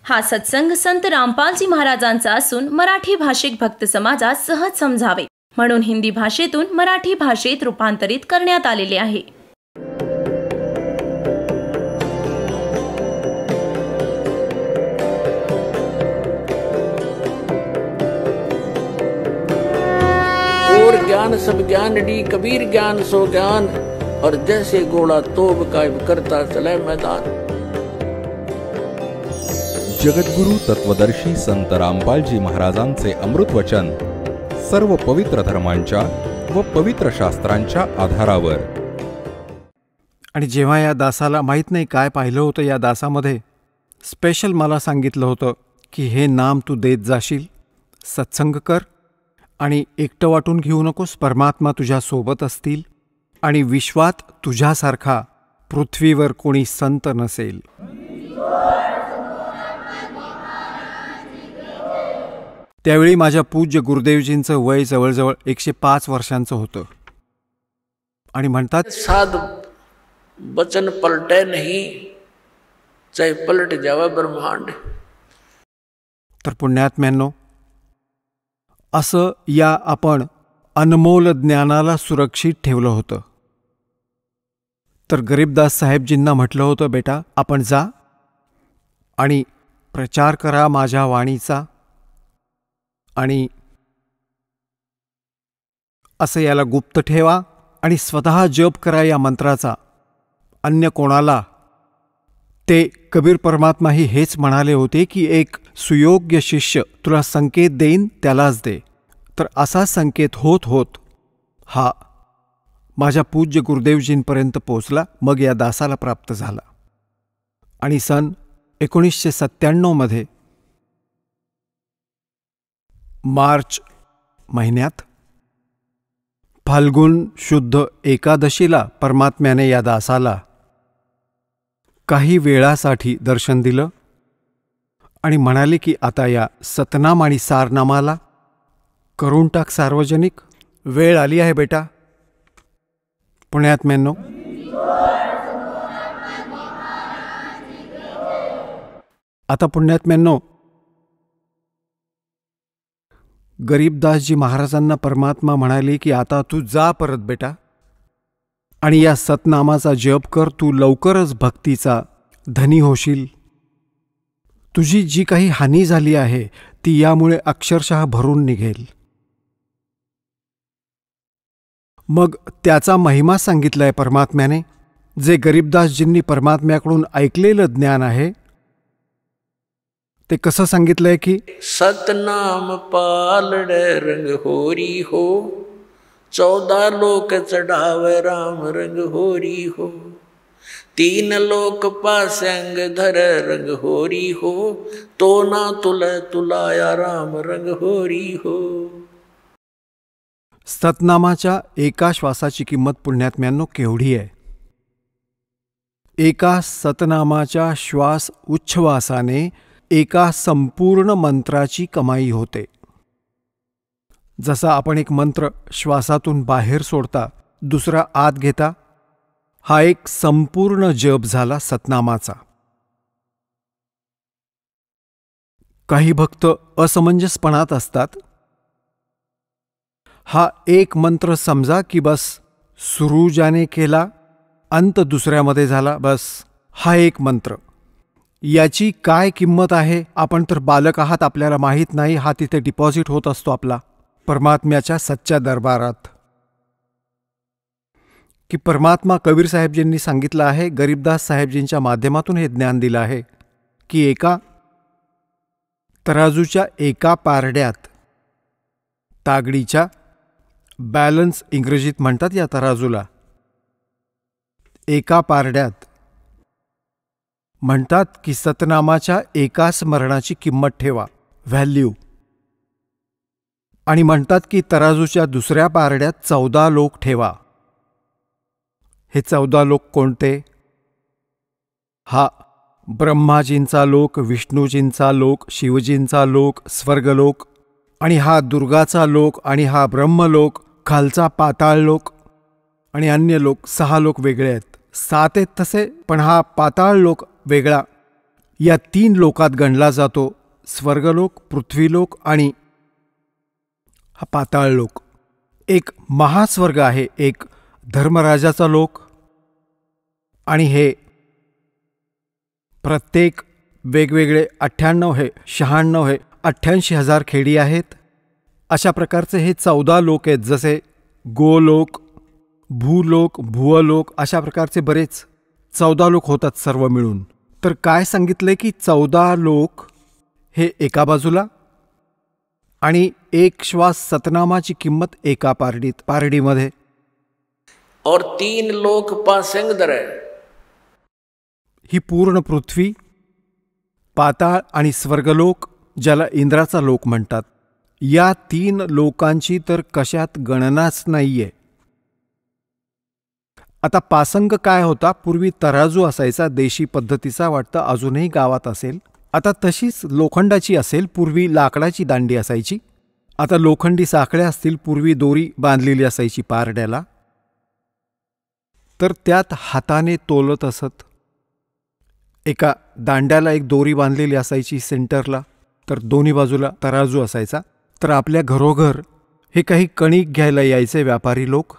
हा सत्संग संत रामपालजी महाराजांचा असून मराठी भाषिक भक्त समाजास सहज समजावे म्हणून हिंदी भाषेतून मराठी भाषेत रूपांतरित करण्यात आलेले आहे. और ज्ञान सब ज्ञान डी कबीर ज्ञान सो ज्ञान और जैसे घोड़ा तोब कायम करता चले मैदान. जगद्गुरु तत्वदर्शी संत रामपालजी महाराजांचे अमृत वचन सर्व पवित्र धर्मांच्या व पवित्र शास्त्रांच्या आधारावर. आणि जेव्हा या दासाला माहीत नाही काय पाहिलं होतं, या दासामध्ये स्पेशल मला सांगितलं होतं की हे नाम तू देत जाशील, सत्संग कर आणि एकटं वाटून घेऊ नकोस, परमात्मा तुझ्या सोबत असतील आणि विश्वात तुझ्यासारखा पृथ्वीवर कोणी संत नसेल. त्यावेळी माझ्या पूज्य गुरुदेवजींचं वय जवळजवळ 105 वर्षांचं होतं आणि म्हणतात, साध वचन पलटे नहीं चाहे पलट जावे ब्रह्मांड. तर पुण्यात्म्यांनो, असं या आपण अनमोल ज्ञानाला सुरक्षित ठेवलं होतं. तर गरीबदास साहेबजींना म्हटलं होतं, बेटा आपण जा आणि प्रचार करा माझ्या वाणीचा आणि असं याला गुप्त ठेवा आणि स्वतः जप करा या मंत्राचा, अन्य कोणाला. ते कबीर परमात्माही हेच म्हणाले होते की एक सुयोग्य शिष्य तुला संकेत देईन त्यालाच दे. तर असा संकेत होत होत हा माझ्या पूज्य गुरुदेवजींपर्यंत पोचला, मग या दासाला प्राप्त झाला. आणि सन 1997 मार्च महिन्यात फाल्गुन शुद्ध एकादशीला परमात्म्याने या दासाला काही वेळासाठी दर्शन दिलं आणि म्हणाले की आता या सतनाम आणि सारनामाला करून टाक सार्वजनिक, वेळ आली आहे बेटा. पुण्यात्म्यांनो, आता पुण्यात्म्यांनो, गरीबदासजी महाराजांना परमात्मा म्हणाले की आता तू जा परत बेटा आणि या सतनामाचा जप कर, तू लवकरच भक्तीचा धनी होशील. तुझी जी काही हानी झाली आहे ती यामुळे अक्षरशः भरून निघेल. मग त्याचा महिमा सांगितलाय परमात्म्याने, जे गरीबदासजींनी परमात्म्याकडून ऐकलेलं ज्ञान आहे ते कसं सांगितलंय की सतनाम पालड़े रंग होरी हो 14 लोक चढ़ावे राम रंग होरी हो 3 लोक पासंग धर रंग होरी हो तो ना तुलाया राम रंग होरी हो. सतनामाच्या एका श्वासाची किंमत पुण्यात्म्यांनो केवढी आहे. एका सतनामाच्या श्वास उच्छ्वासाने एका संपूर्ण मंत्राची कमाई होते. जसा आपण एक मंत्र श्वासातून बाहेर सोडता, दुसरा आत घेता, हा एक संपूर्ण जप झाला सतनामाचा. काही भक्त असमंजसपणात असतात. हा एक मंत्र समजा की बस सुरू ज्याने केला अंत दुसऱ्यामध्ये झाला, बस हा एक मंत्र. याची काय किंमत आहे? आपण तर बालक आहात, आपल्याला माहीत नाही. हा तिथे डिपॉझिट होत असतो आपला परमात्म्याच्या सच्च्या दरबारात. की परमात्मा कबीर साहेबजींनी सांगितलं आहे, गरीबदास साहेबजींच्या माध्यमातून हे ज्ञान दिलं आहे की एका तराजूच्या एका पारड्यात तागडीच्या बॅलन्स इंग्रजीत म्हणतात या तराजूला, एका पारड्यात म्हणतात की सतनामाच्या एका स्मरणाची किंमत ठेवा, व्हॅल्यू. आणि म्हणतात की तराजूच्या दुसऱ्या पारड्यात 14 लोक ठेवा. हे 14 लोक कोणते? हा ब्रह्माजींचा लोक, विष्णूजींचा लोक, शिवजींचा लोक, स्वर्गलोक, आणि हा दुर्गाचा लोक, आणि हा ब्रह्मलोक, खालचा पाताळ लोक, आणि अन्य लोक. 6 लोक वेगळे आहेत. 7 आहेत तसे, पण हा पाताळ लोक वेगळा. या 3 लोकात गणला जातो. स्वर्गलोक, पृथ्वीलोक आणि हा पाताळ लोक. एक महास्वर्ग आहे, एक धर्मराजाचा लोक, आणि हे प्रत्येक वेगवेगळे 98 हे 96 हे 88,000 खेडी आहेत. अशा प्रकारचे हे 14 लोक आहेत, जसे गोलोक, भूलोक, भुवलोक, अशा प्रकारचे बरेच 14 लोक होतात सर्व मिळून. तर काय सांगितले की 14 लोक हे एका बाजूला आणि एक श्वास सतनामाची किंमत एका पारडीमध्ये. और 3 लोक पासंगदर है. ही पूर्ण पृथ्वी, पाताळ आणि स्वर्गलोक, ज्याला इंद्राचा लोक म्हणतात, या 3 लोकांची तर कशात गणनाच नाहीये. आता पासंग काय होता? पूर्वी तराजू असायचा, देशी पद्धतीचा, वाटतं अजूनही गावात असेल. आता तशीच लोखंडाची असेल, पूर्वी लाकडाची दांडी असायची. आता लोखंडी साखळ्या असतील, पूर्वी दोरी बांधलेली असायची पारड्याला. तर त्यात हाताने तोलत असत. एका दांड्याला एक दोरी बांधलेली असायची सेंटरला, तर दोन्ही बाजूला तराजू असायचा. तर आपल्या घरोघर हे काही कणिक घ्यायला यायचे व्यापारी लोक.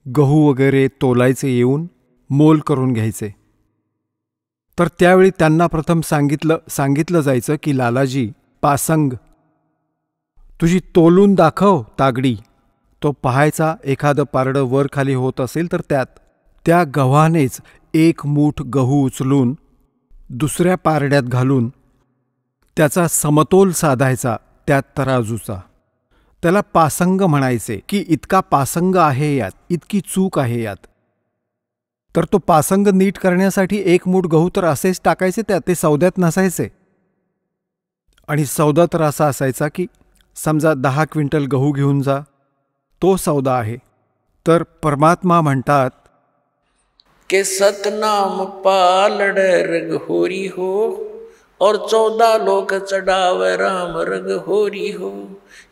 गहू वगैरे तोलायचे, येऊन मोल करून घ्यायचे. तर त्यावेळी त्यांना प्रथम सांगितलं जायचं की लालाजी, पासंग तुझी तोलून दाखव तागडी. तो पाहायचा, एखादं पारडं वर खाली होत असेल तर त्या गव्हानेच 1 मूठ गहू उचलून दुसऱ्या पारड्यात घालून त्याचा समतोल साधायचा त्या तराजूचा. त्याला पासंग म्हणायचे की इतका पासंग आहे यात, इतकी चूक आहे यात. तर तो पासंग नीट करण्यासाठी 1 मूठ गहू तर असेच टाकायचे त्यात, ते सौद्यात नसायचे. आणि सौदा तर असा असायचा की समजा 10 क्विंटल गहू घेऊन जा, तो सौदा आहे. तर परमात्मा म्हणतात के सतनाम पालड़ रंग होरी हो, और 14 लोक चढ़ावे राम रंग होरी हो.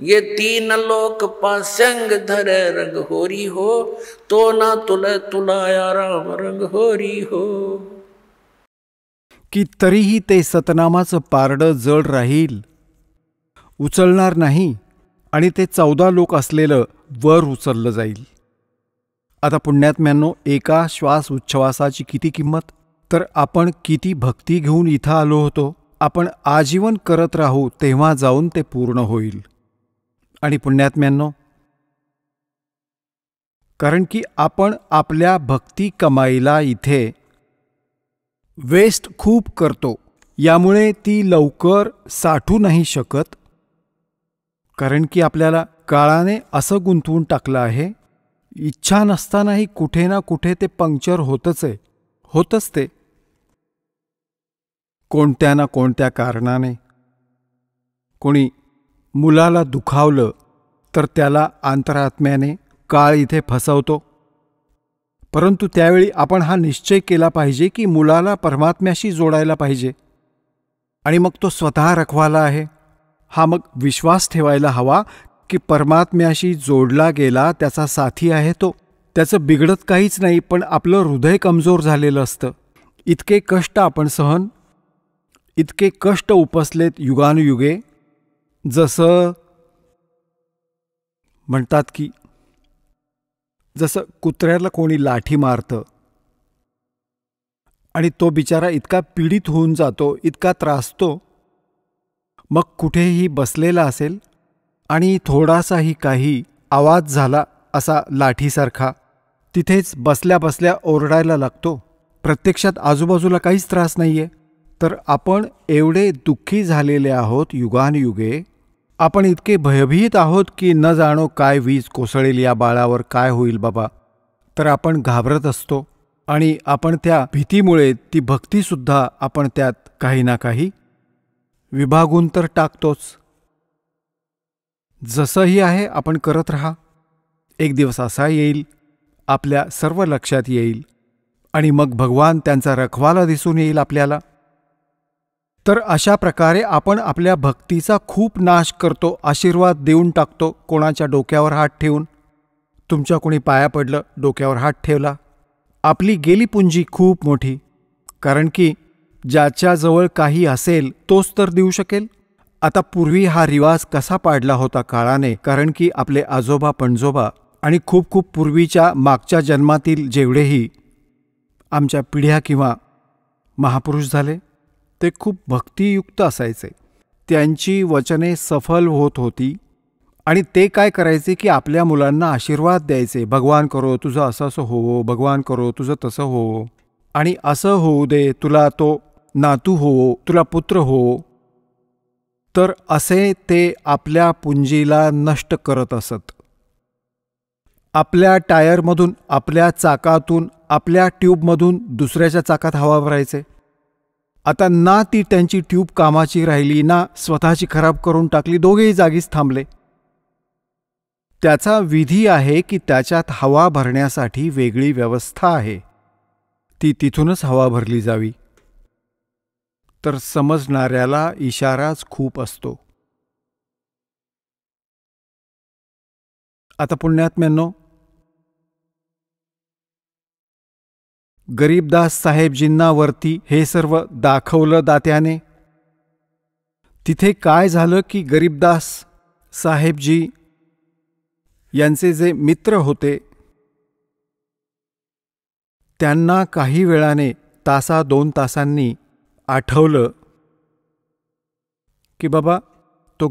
ये 3 लोक पासंग धरे रंग होरी हो, तो ना तुलाया राम रंग होरी हो. की तरीही ते सतनामाचं पारडं जड राहील, उचलणार नाही, आणि ते 14 लोक असलेलं वर उचललं जाईल. आता पुण्यात्म्यांनो, एका श्वास उच्छ्वासाची किती किंमत. तर आपण किती भक्ती घेऊन इथं आलो होतो. आपण आजीवन करत राहू, तेव्हा जाऊन ते पूर्ण होईल. आणि पुण्यात्म्यांनो, कारण की आपण आपल्या भक्ती कमाईला इथे वेस्ट खूप करतो, यामुळे ती लवकर साठू नाही शकत. कारण की आपल्याला काळाने असं गुंतवून टाकलं आहे, इच्छा नसतानाही कुठे ना कुठे ते पंक्चर होतच आहे, होतच ते कोणत्या ना कोणत्या कारणाने. कोणी मुलाला दुखावलं तर त्याला अंतरात्म्याने काळ इथे फसवतो. परंतु त्यावेळी आपण हा निश्चय केला पाहिजे की मुलाला परमात्म्याशी जोडायला पाहिजे, आणि मग तो स्वतः रखवाला आहे. हा मग विश्वास ठेवायला हवा की परमात्म्याशी जोडला गेला, त्याचा साथी आहे तो. त्याचं बिघडत काहीच नाही, पण आपलं हृदय कमजोर झालेलं असतं. इतके कष्ट आपण इतके कष्ट उपसलेत युगानुयुगे. जसं म्हणतात की जसं कुत्र्याला कोणी लाठी मारतं आणि तो बिचारा इतका पीडित होऊन जातो, इतका त्रासतो. मग कुठेही बसलेला असेल आणि थोडासाही काही आवाज झाला असा लाठीसारखा, तिथेच बसल्या बसल्या ओरडायला लागतो. प्रत्यक्षात आजूबाजूला काहीच त्रास नाहीये. तर आपण एवढे दुःखी झालेले आहोत युगानुयुगे. आपण इतके भयभीत आहोत की न जाणो काय वीज कोसळेल या बाळावर, काय होईल बाबा. तर आपण घाबरत असतो, आणि आपण त्या भीतीमुळे ती भक्तीसुद्धा आपण त्यात काही ना काही विभागून तर टाकतोच. जसंही आहे आपण करत राहा. एक दिवस असा येईल, आपल्या सर्व लक्षात येईल, आणि मग भगवान त्यांचा रखवाला दिसून येईल आपल्याला. तर अशा प्रकारे आपण आपल्या भक्तीचा खूप नाश करतो, आशीर्वाद देऊन टाकतो कोणाच्या डोक्यावर हात ठेवून. तुमच्या कोणी पाया पडलं, डोक्यावर हात ठेवला, आपली गेली पुंजी खूप मोठी. कारण की ज्याच्याजवळ काही असेल तोच तर देऊ शकेल. आता पूर्वी हा रिवाज कसा पाडला होता काळाने, कारण की आपले आजोबा पणजोबा आणि खूप खूप पूर्वीच्या मागच्या जन्मातील जेवढेही आमच्या पिढ्या किंवा महापुरुष झाले ते खूप भक्तियुक्त असायचे. त्यांची वचने सफल होत होती आणि ते काय करायचे की आपल्या मुलांना आशीर्वाद द्यायचे. भगवान करो तुझं असं असं हो, भगवान करो तुझं तसं हो, आणि असं होऊ दे, तुला तो नातू हो, तुला पुत्र हो. तर असे ते आपल्या पुंजीला नष्ट करत असत. आपल्या टायरमधून, आपल्या चाकातून, आपल्या ट्यूबमधून दुसऱ्याच्या चाकात हवा भरायचे. आता ना ती त्यांची ट्यूब कामाची राहिली, ना स्वतःची खराब करून टाकली, दोघेही जागीच थांबले. त्याचा विधी आहे की त्याच्यात हवा भरण्यासाठी वेगळी व्यवस्था आहे, ती तिथूनच हवा भरली जावी. तर समजणाऱ्याला इशाराच खूप असतो. आता पुण्यात्म्यांनो, गरीबदास साहेबजींना वरती हे सर्व दाखवलं दात्याने. तिथे काय झालं की गरीबदास साहेबजी यांचे जे मित्र होते त्यांना काही वेळाने, तासा 2 तासांनी आठवलं की बाबा तो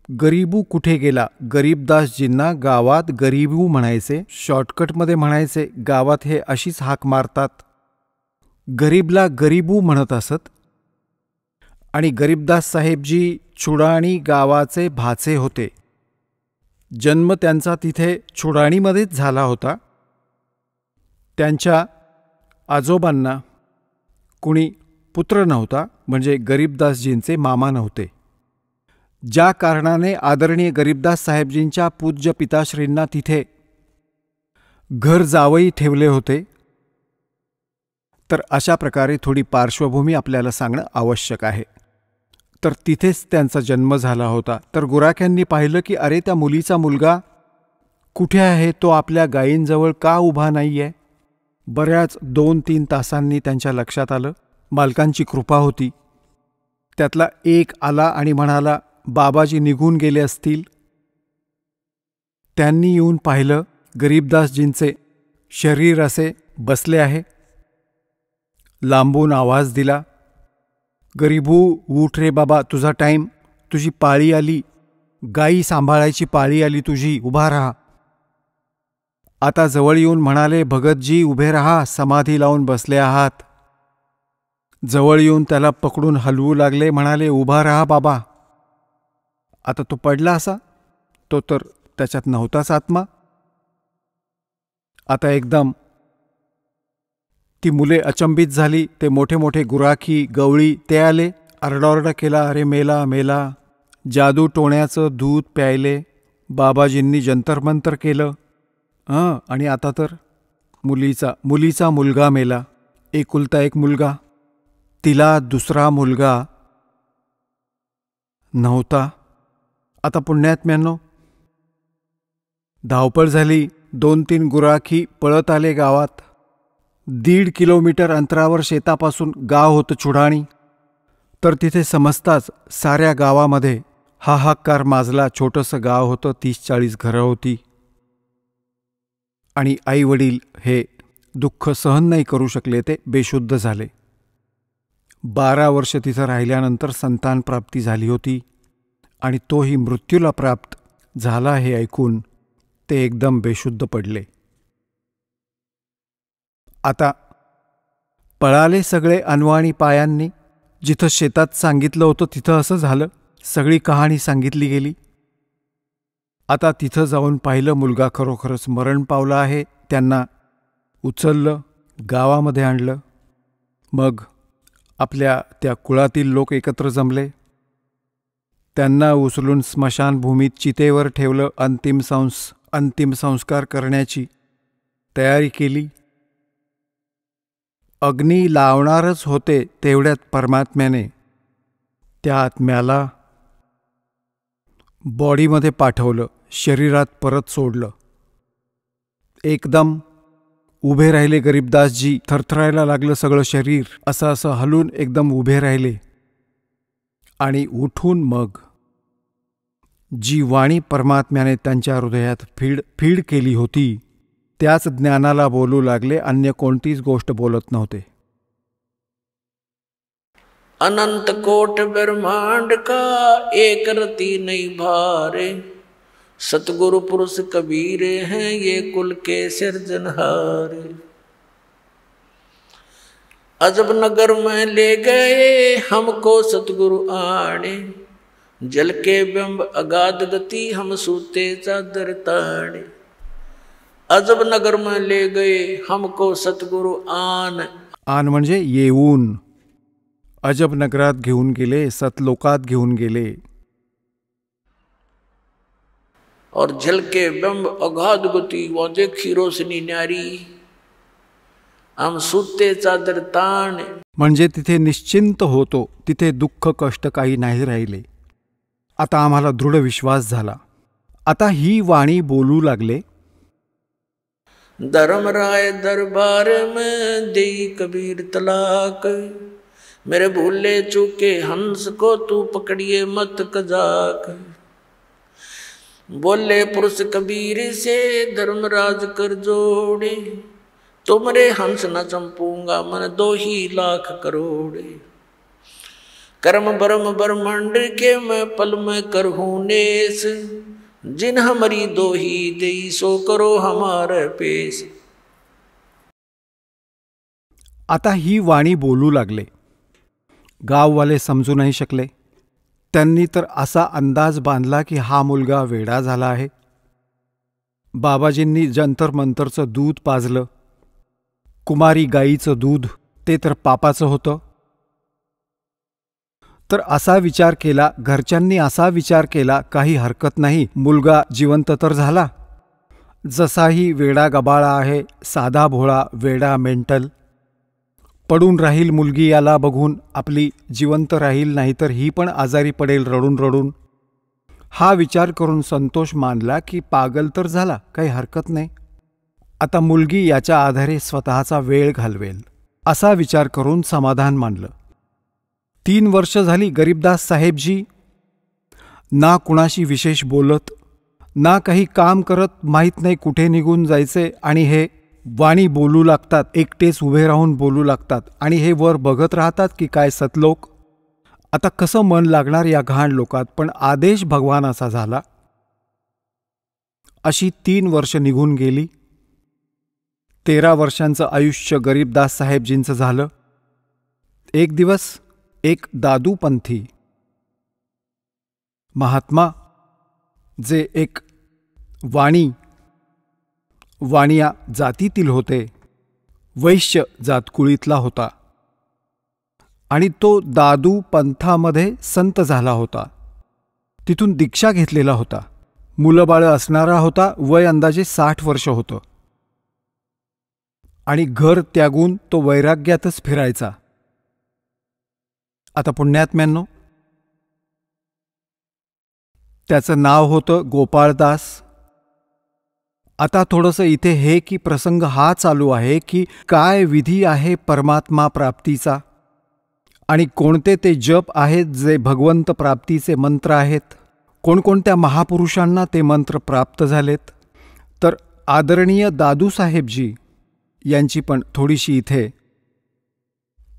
गरीबू कुठे गेला. गरीबदासजींना गावात गरीबू म्हणायचे, शॉर्टकटमध्ये म्हणायचे. गावात हे अशीच हाक मारतात. गरीबला गरीबू म्हणत असत. आणि गरीबदास साहेबजी चुडाणी गावाचे भाचे होते. जन्म त्यांचा तिथे चुडाणीमध्येच झाला होता. त्यांच्या आजोबांना कुणी पुत्र नव्हता, म्हणजे गरीबदासजींचे मामा नव्हते. ज्या कारणाने आदरणीय गरीबदास साहेबजींच्या पूज्य पिताश्रींना तिथे घर जावई ठेवले होते. तर अशा प्रकारे थोडी पार्श्वभूमी आपल्याला सांगणं आवश्यक आहे. तर तिथेच त्यांचा जन्म झाला होता. तर गुराख्यांनी पाहिलं की अरे, त्या मुलीचा मुलगा कुठे आहे, तो आपल्या गायींजवळ का उभा नाही आहे. बऱ्याच 2-3 तासांनी त्यांच्या लक्षात आलं. मालकांची कृपा होती. त्यातला एक आला आणि म्हणाला, बाबाजी निघून गेले असतील. त्यांनी येऊन पाहिलं, गरीबदासजींचे शरीर असे बसले आहे. लांबून आवाज दिला, गरीबू उठ रे बाबा, तुझा टाईम, तुझी पाळी आली, गायी सांभाळायची पाळी आली तुझी, उभा राहा. आता जवळ येऊन म्हणाले, भगतजी उभे राहा, समाधी लावून बसले आहात. जवळ येऊन त्याला पकडून हलवू लागले, म्हणाले, उभा राहा बाबा. आता तो पडला असा, तो तर त्याच्यात नव्हताच आत्मा. आता एकदम ती मुले अचंबित झाली. ते मोठे मोठे गुराखी गवळी ते आले, आरडाओरडा केला, अरे मेला मेला. जादू टोण्याचं दूध प्यायले. बाबाजींनी जंतरमंतर केलं. आणि आता तर मुलीचा मुलगा मेला. एकुलता एक मुलगा, तिला दुसरा मुलगा नव्हता. आता पुण्यात्म्यांनो, धावपळ झाली. 2-3 गुराखी पळत आले गावात. 1.5 किलोमीटर अंतरावर शेतापासून गाव होतं चुडाणी. तर तिथे समजताच साऱ्या गावामध्ये हाहाकार माजला. छोटंसं गाव होतं, 30-40 घरं होती. आणि आईवडील हे दुःख सहन नाही करू शकले, ते बेशुद्ध झाले. 12 वर्ष तिथं राहिल्यानंतर संतान प्राप्ती झाली होती आणि तोही मृत्यूला प्राप्त झाला हे ऐकून ते एकदम बेशुद्ध पडले. आता पळाले सगळे अनवाणी पायांनी. जिथं शेतात सांगितलं होतं तिथं असं झालं. सगळी कहाणी सांगितली गेली. आता तिथं जाऊन पाहिलं, मुलगा खरोखरच मरण पावला आहे. त्यांना उचललं, गावामध्ये आणलं. मग आपल्या त्या कुळातील लोक एकत्र जमले. त्यांना उचलून स्मशानभूमीत चितेवर ठेवलं. अंतिम संस्कार करण्याची तयारी केली. अग्नी लावणारच होते तेवढ्यात परमात्म्याने त्या आत्म्याला बॉडीमध्ये पाठवलं, शरीरात परत सोडलं. एकदम उभे राहिले गरीबदासजी. थरथरायला लागलं सगळं शरीर. असं हलून एकदम उभे राहिले आणि उठून मग जी वाणी परमात्म्याने त्यांच्या हृदयात फीड केली होती त्याच ज्ञानाला बोलू लागले. अन्य कोणतीच गोष्ट बोलत नव्हते. अनंत कोट ब्रह्मांड का एक रति नहीं भारे, सतगुरु पुरुष कबीर हैं ये कुल के सिरजनहारे। अजब नगर में ले गए हमको सतगुरु आने, जल के बिंब अगाध गति हम सूते चादर ताने। अजब नगर में ले गए हमको सतगुरु आन म्हणजे येऊन. अजब नगरात घेऊन गेले, सतलोकात घेऊन गेले. और जल के बिंब अगाध गति वो देखी रोशनी न्यारी, हम सूते चादर ताण. म्हणजे तिथे निश्चिंत होतो, तिथे दुःख कष्ट काही नाही राहिले. आता आम्हाला दृढ विश्वास झाला. आता ही वाणी बोलू लागले. धर्मराय दरबार में देई कबीर तलाक, मेरे भूले चूके हंस को तू पकड़िए मत कजाक। बोले पुरुष कबीर से धर्मराज कर जोड़े, तुमरे हंस न चंपूंगा मन 2 लाख करोड़े। कर्म ब्रह्म ब्रह्मांड के मैं पल में करहूँ नेस, जिन हमारी 2 देई सो करो हमारे पेश। आता ही वाणी बोलू लागले. गाववाले समजू नाही शकले. त्यांनी तर असा अंदाज बांधला की हा मुलगा वेडा झाला आहे. बाबाजींनी जंतर मंतरचं दूध पाजलं. कुमारी गाईचं दूध ते तर पापाचं होतं. तर असा विचार केला, घरच्यांनी असा विचार केला, काही हरकत नाही, मुलगा जिवंत तर झाला. जसाही वेडा गबाळा आहे, साधा भोळा वेडा मेंटल, पडून राहील मुलगी याला बघून, आपली जिवंत राहील, नाहीतर ही पण आजारी पडेल रडून रडून. हा विचार करून संतोष मानला की पागल तर झाला, काही हरकत नाही, आता मुलगी याच्या आधारे स्वतःचा वेळ घालवेल, असा विचार करून समाधान मानलं. 3 वर्ष झाली गरीबदास साहेबजी ना कुणाशी विशेष बोलत, ना काही काम करत, माहीत नाही कुठे निघून जायचे, आणि हे वाणी बोलू लागतात, एकटेच उभे राहून बोलू लागतात, आणि हे वर बघत राहतात की काय सतलोक. आता कसं मन लागणार या घाण लोकात, पण आदेश भगवानाचा झाला. अशी 3 वर्ष निघून गेली. 13 वर्षांचं आयुष्य गरीबदास साहेबजींचं झालं. एक दिवस एक दादूपंथी महात्मा, जे एक वाणिया जातीतील होते, वैश्य जातकुळीतला होता, आणि तो दादू पंथामध्ये संत झाला होता. तिथून दीक्षा घेतलेला होता. मुलंबाळं असणारा होता. वय अंदाजे 60 वर्ष होतं. आणि घर त्यागून तो वैराग्यातच फिरायचा. आता पुण्यात्म्यांनो, त्याचं नाव होतं गोपाळदास. आता थोडंसं इथे हे की प्रसंग हा चालू आहे की काय विधी आहे परमात्मा प्राप्तीचा, आणि कोणते ते जप आहेत जे भगवंत प्राप्तीचे मंत्र आहेत, कोणकोणत्या महापुरुषांना ते मंत्र प्राप्त झालेत. तर आदरणीय दादूसाहेबजी यांची पण थोडीशी इथे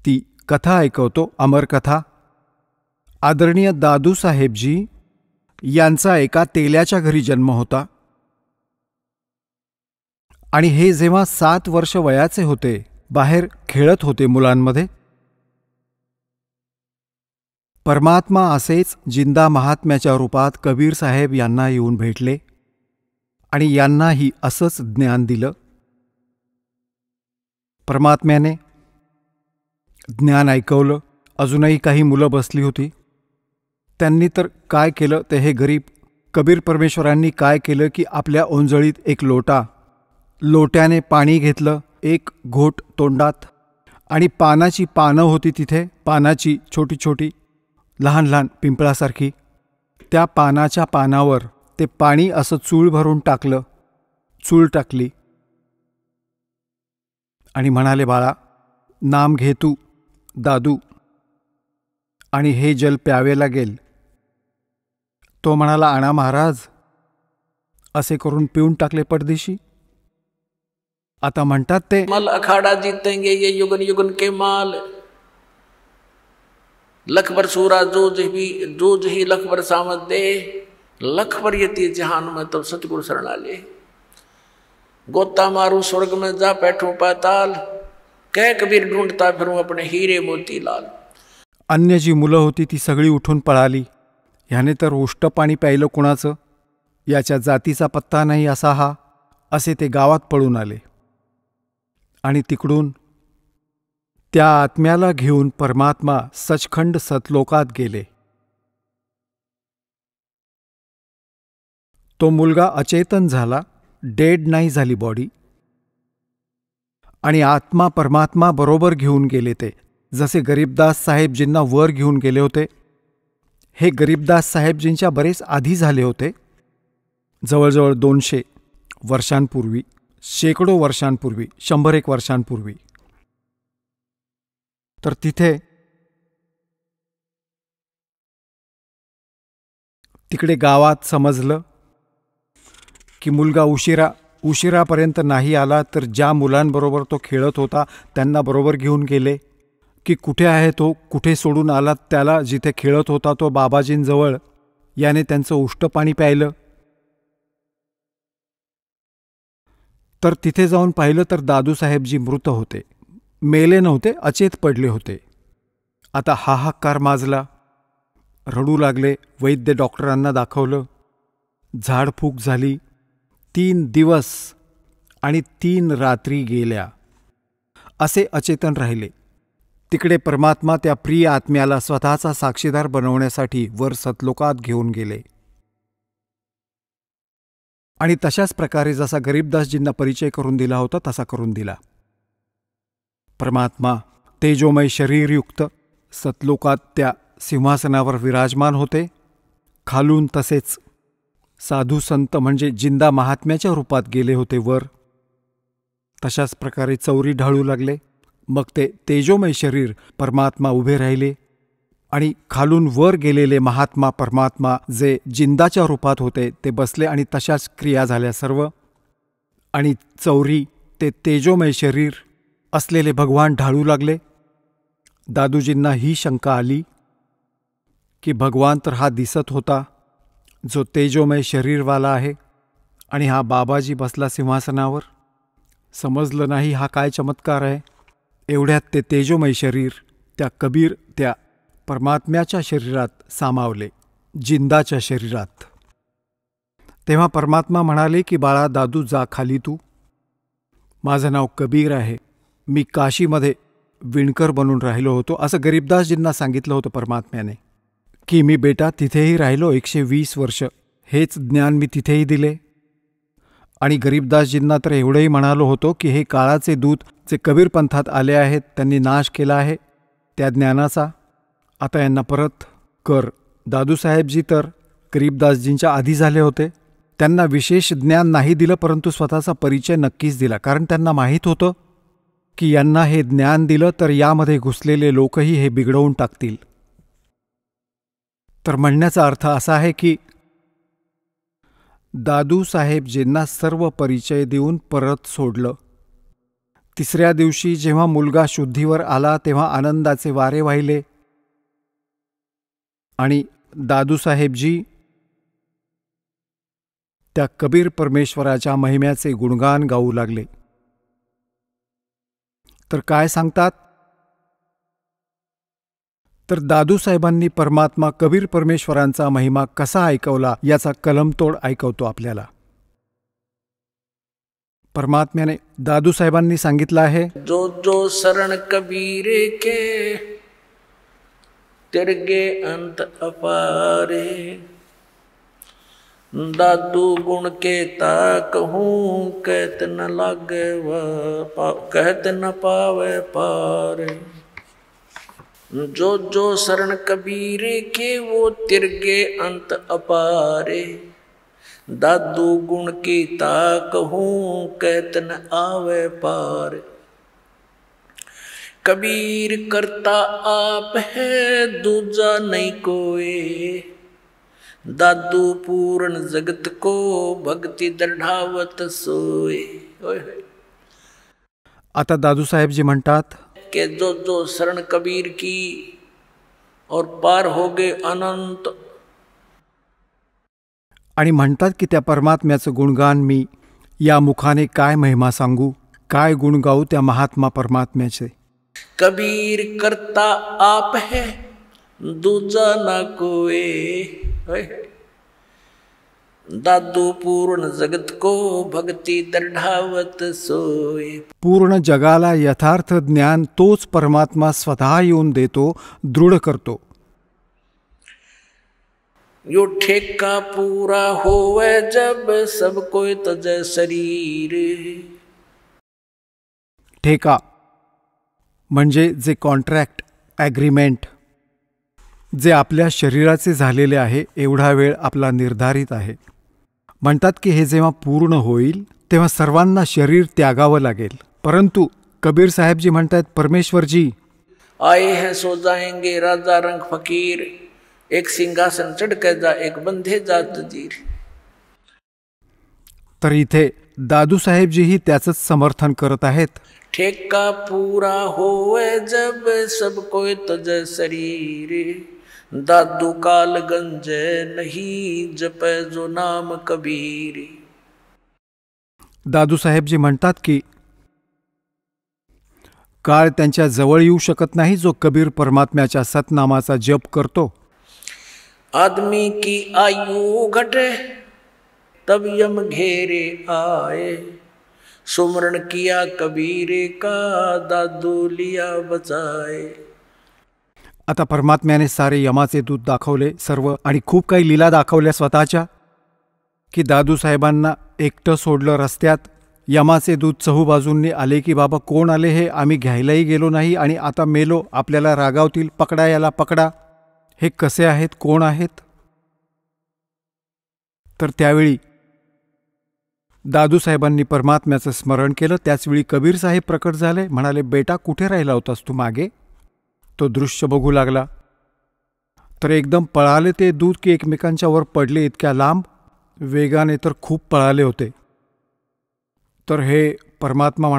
ती कथा ऐकवतो, अमरकथा. आदरणीय दादूसाहेबजी यांचा एका तेल्याच्या घरी जन्म होता, आणि हे जेव्हा 7 वर्ष वयाचे होते, बाहेर खेळत होते मुलांमध्ये, परमात्मा असेच जिंदा महात्म्याच्या रूपात कबीर साहेब यांना येऊन भेटले, आणि यांनाही असंच ज्ञान दिलं. परमात्म्याने ज्ञान ऐकवलं. अजूनही काही मुलं बसली होती. त्यांनी तर काय केलं ते हे गरीब कबीर परमेश्वरांनी काय केलं की आपल्या ओंजळीत एक लोट्याने पाणी घेतलं, एक घोट तोंडात, आणि पानाची पानं होती तिथे, पानाची छोटी छोटी लहान लहान पिंपळासारखी, त्या पानाच्या पानावर ते पाणी असं चूळ भरून टाकलं. चूळ टाकली आणि म्हणाले, बाळा, नाम घे तू दादू, आणि हे जल प्यावे लागेल. तो म्हणाला, आणा महाराज. असे करून पिऊन टाकले पडदिशी. आता म्हणतात ते, मल अखाड़ा जीतेंगे ये युगन युगन के माल. लख भर सूरा जूझ ही लख भर सामत दे. लख भर यती जहान में तब सतगुरु शरणाले. गोता मारू स्वर्ग में जा बैठूं पाताल. कह कबीर ढूंढता फिरूं अपने हीरे मोती लाल. अन्य जी मुलं होती ती सगळी उठून पळाली. ह्याने तर उष्ट पाणी प्यायलं कुणाचं, याच्या जातीचा पत्ता नाही असा हा, असे ते गावात पळून आले. आणि तिकडून त्या आत्म्याला घेऊन परमात्मा सचखंड सतलोकात गेले. तो मुलगा अचेतन झाला, डेड नाही झाली बॉडी. आणि आत्मा परमात्मा बरोबर घेऊन गेले ते, जसे गरीबदास साहेबजींना वर घेऊन गेले होते. हे गरीबदास साहेबजींच्या बरेच आधी झाले होते, जवळजवळ 200 वर्षांपूर्वी, शेकडो वर्षांपूर्वी, 100-1 वर्षांपूर्वी. तर तिकडे गावात समजलं की मुलगा उशिरापर्यंत नाही आला, तर ज्या मुलांबरोबर तो खेळत होता त्यांना बरोबर घेऊन गेले. की कुठे आहे तो, कुठे सोडून आला त्याला, जिथे खेळत होता तो बाबाजींजवळ. याने त्यांचं उष्ट पाणी प्यायलं. तर तिथे जाऊन पाहिलं तर दादूसाहेबजी मृत होते. मेले नव्हते, अचेत पडले होते. आता हाहाकार माजला, रडू लागले. वैद्य डॉक्टरांना दाखवलं. झाडफूक झाली. 3 दिवस आणि 3 रात्री गेल्या. असे अचेतन राहिले. तिकडे परमात्मा त्या प्रिय आत्म्याला स्वतःचा साक्षीदार बनवण्यासाठी वर सतलोकात घेऊन गेले. आणि तशाच प्रकारे जसा गरीबदासजींना परिचय करून दिला होता तसा करून दिला. परमात्मा तेजोमय शरीरयुक्त सतलोकात त्या सिंहासनावर विराजमान होते. खालून तसेच साधू संत म्हणजे जिंदा महात्म्याच्या रूपात गेले होते वर. तशाच प्रकारे चौरी ढाळू लागले. मग ते तेजोमय शरीर परमात्मा उभे राहिले आणि खालून वर गेलेले महात्मा परमात्मा जे जिंदाच्या रूपात होते ते बसले आणि तशाच क्रिया झाल्या सर्व. आणि चौरी ते तेजोमय शरीर असलेले भगवान ढाळू लागले. दादूजींना ही शंका आली की भगवान तर हा दिसत होता जो तेजोमय शरीरवाला आहे, आणि हा बाबाजी बसला सिंहासनावर. समजलं नाही हा काय चमत्कार आहे. एवढ्यात ते तेजोमय शरीर त्या कबीर त्या परमात्म्याच्या शरीरात सामावले, जिंदाच्या शरीरात. तेव्हा परमात्मा म्हणाले की बाळा दादू, जा खाली तू. माझं नाव कबीर आहे. मी काशीमध्ये विणकर बनून राहिलो होतो, असं गरीबदासजींना सांगितलं होतं परमात्म्याने. की मी बेटा तिथेही राहिलो 120 वर्ष. हेच ज्ञान मी तिथेही दिले. आणि गरीबदासजींना तर एवढंही म्हणालो होतो की हे काळाचे दूत जे कबीर पंथात आले आहेत त्यांनी नाश केला आहे त्या ज्ञानाचा, आता यांना परत कर. दादूसाहेबजी तर गरीबदासजींच्या आधी झाले होते. त्यांना विशेष ज्ञान नाही दिलं, परंतु स्वतःचा परिचय नक्कीच दिला. कारण त्यांना माहीत होतं की यांना हे ज्ञान दिलं तर यामध्ये घुसलेले लोकही हे बिघडवून टाकतील. तर म्हणण्याचा अर्थ असा आहे की दादूसाहेबजींना सर्व परिचय देऊन परत सोडलं. 3ऱ्या दिवशी जेव्हा मुलगा शुद्धीवर आला तेव्हा आनंदाचे वारे वाहिले आणि दादूसाहेबजी त्या कबीर परमेश्वराच्या महिम्याचे गुणगान गाऊ लागले. तर काय सांगतात, तर दादूसाहेबांनी परमात्मा कबीर परमेश्वरांचा महिमा कसा ऐकवला याचा कलमतोड ऐकवतो आपल्याला. परमात्म्याने दादूसाहेबांनी सांगितलं आहे, जो जो शरण कबीर के तिरगे अंत अपारे. दादू गुण के ता कहूँ कहत न लागे कहत न पावे पार. जो जो शरण कबीर के वो तिरगे अंत अपारे. दादू गुण की ता कहूँ कहत न आवे पार. कबीर करता आप है दूजा नहीं कोई, दादू पूर्ण जगत को भक्ति दृढ़ावत सोय। आता दादूसाहेबजी म्हणतात कि जो जो शरण कबीर की और पार हो गए अनंत, आणि म्हणतात की त्या परमात्म्याचं गुणगान मी या मुखाने काय महिमा सांगू, काय गुण गाऊ त्या महात्मा परमात्म्याचे। कबीर करता आप है दूजा ना कोई, दादू पूर्ण जगत को भक्ति दृढ़ावत सोय। पूर्ण जगाला यथार्थ ज्ञान तोच परमात्मा स्वतः येऊन देतो, दृढ करतो। यो ठेका पूरा होवे जब सब कोई तजे शरीर। ठेका म्हणजे जे कॉन्ट्रॅक्ट, ॲग्रीमेंट जे आपल्या शरीराचे झालेले आहे, एवढा वेळ आपला निर्धारित आहे। म्हणतात की हे जेव्हा पूर्ण होईल तेव्हा सर्वांना शरीर त्यागावं लागेल। परंतु कबीर साहेबजी म्हणतात परमेश्वरजी आए हैं सो जाएंगे राजा रंग फकीर, एक सिंहासन चढ़ के जा एक बंधे जात जीर। तर इथे दादूसाहेबजीही त्याचंच समर्थन करत आहेत। ठेका पूरा होवे जब सब कोई तजे शरीर, दादू काल गंजे नहीं जपे जो नाम कबीर। दादूसाहेबजी म्हणतात की काळ त्यांच्या जवळ येऊ शकत नाही जो कबीर परमात्म्याच्या सतनामाचा जप करतो। आदमी की आयु घटे तब यम घेरे आए, सुमरण किया कबीरे का दादू लिया बचाए। आता परमात्म्याने सारे यमाचे दूत दाखवले सर्व, आणि खूप काही लीला दाखवल्या स्वतःच्या, की दादूसाहेबांना एकटं सोडलं रस्त्यात। यमाचे दूत चहूबाजूंनी आले की बाबा कोण आले हे, आम्ही घ्यायलाही गेलो नाही आणि आता मेलो, आपल्याला रागावतील, पकडा याला पकडा, हे कसे आहेत, कोण आहेत। तर त्यावेळी दादूसाहेबांनी परमात्म्याचं स्मरण केलं। त्याचवेळी कबीर साहेब प्रकट झाले, म्हणाले बेटा कुठे राहिला होतास तू मागे। तो दृश्य बघू लागला तर एकदम पळाले ते दूत की एकमेकांच्या वर पडले, इतक्या लांब वेगाने तर खूप पळाले होते। तर हे परमात्मा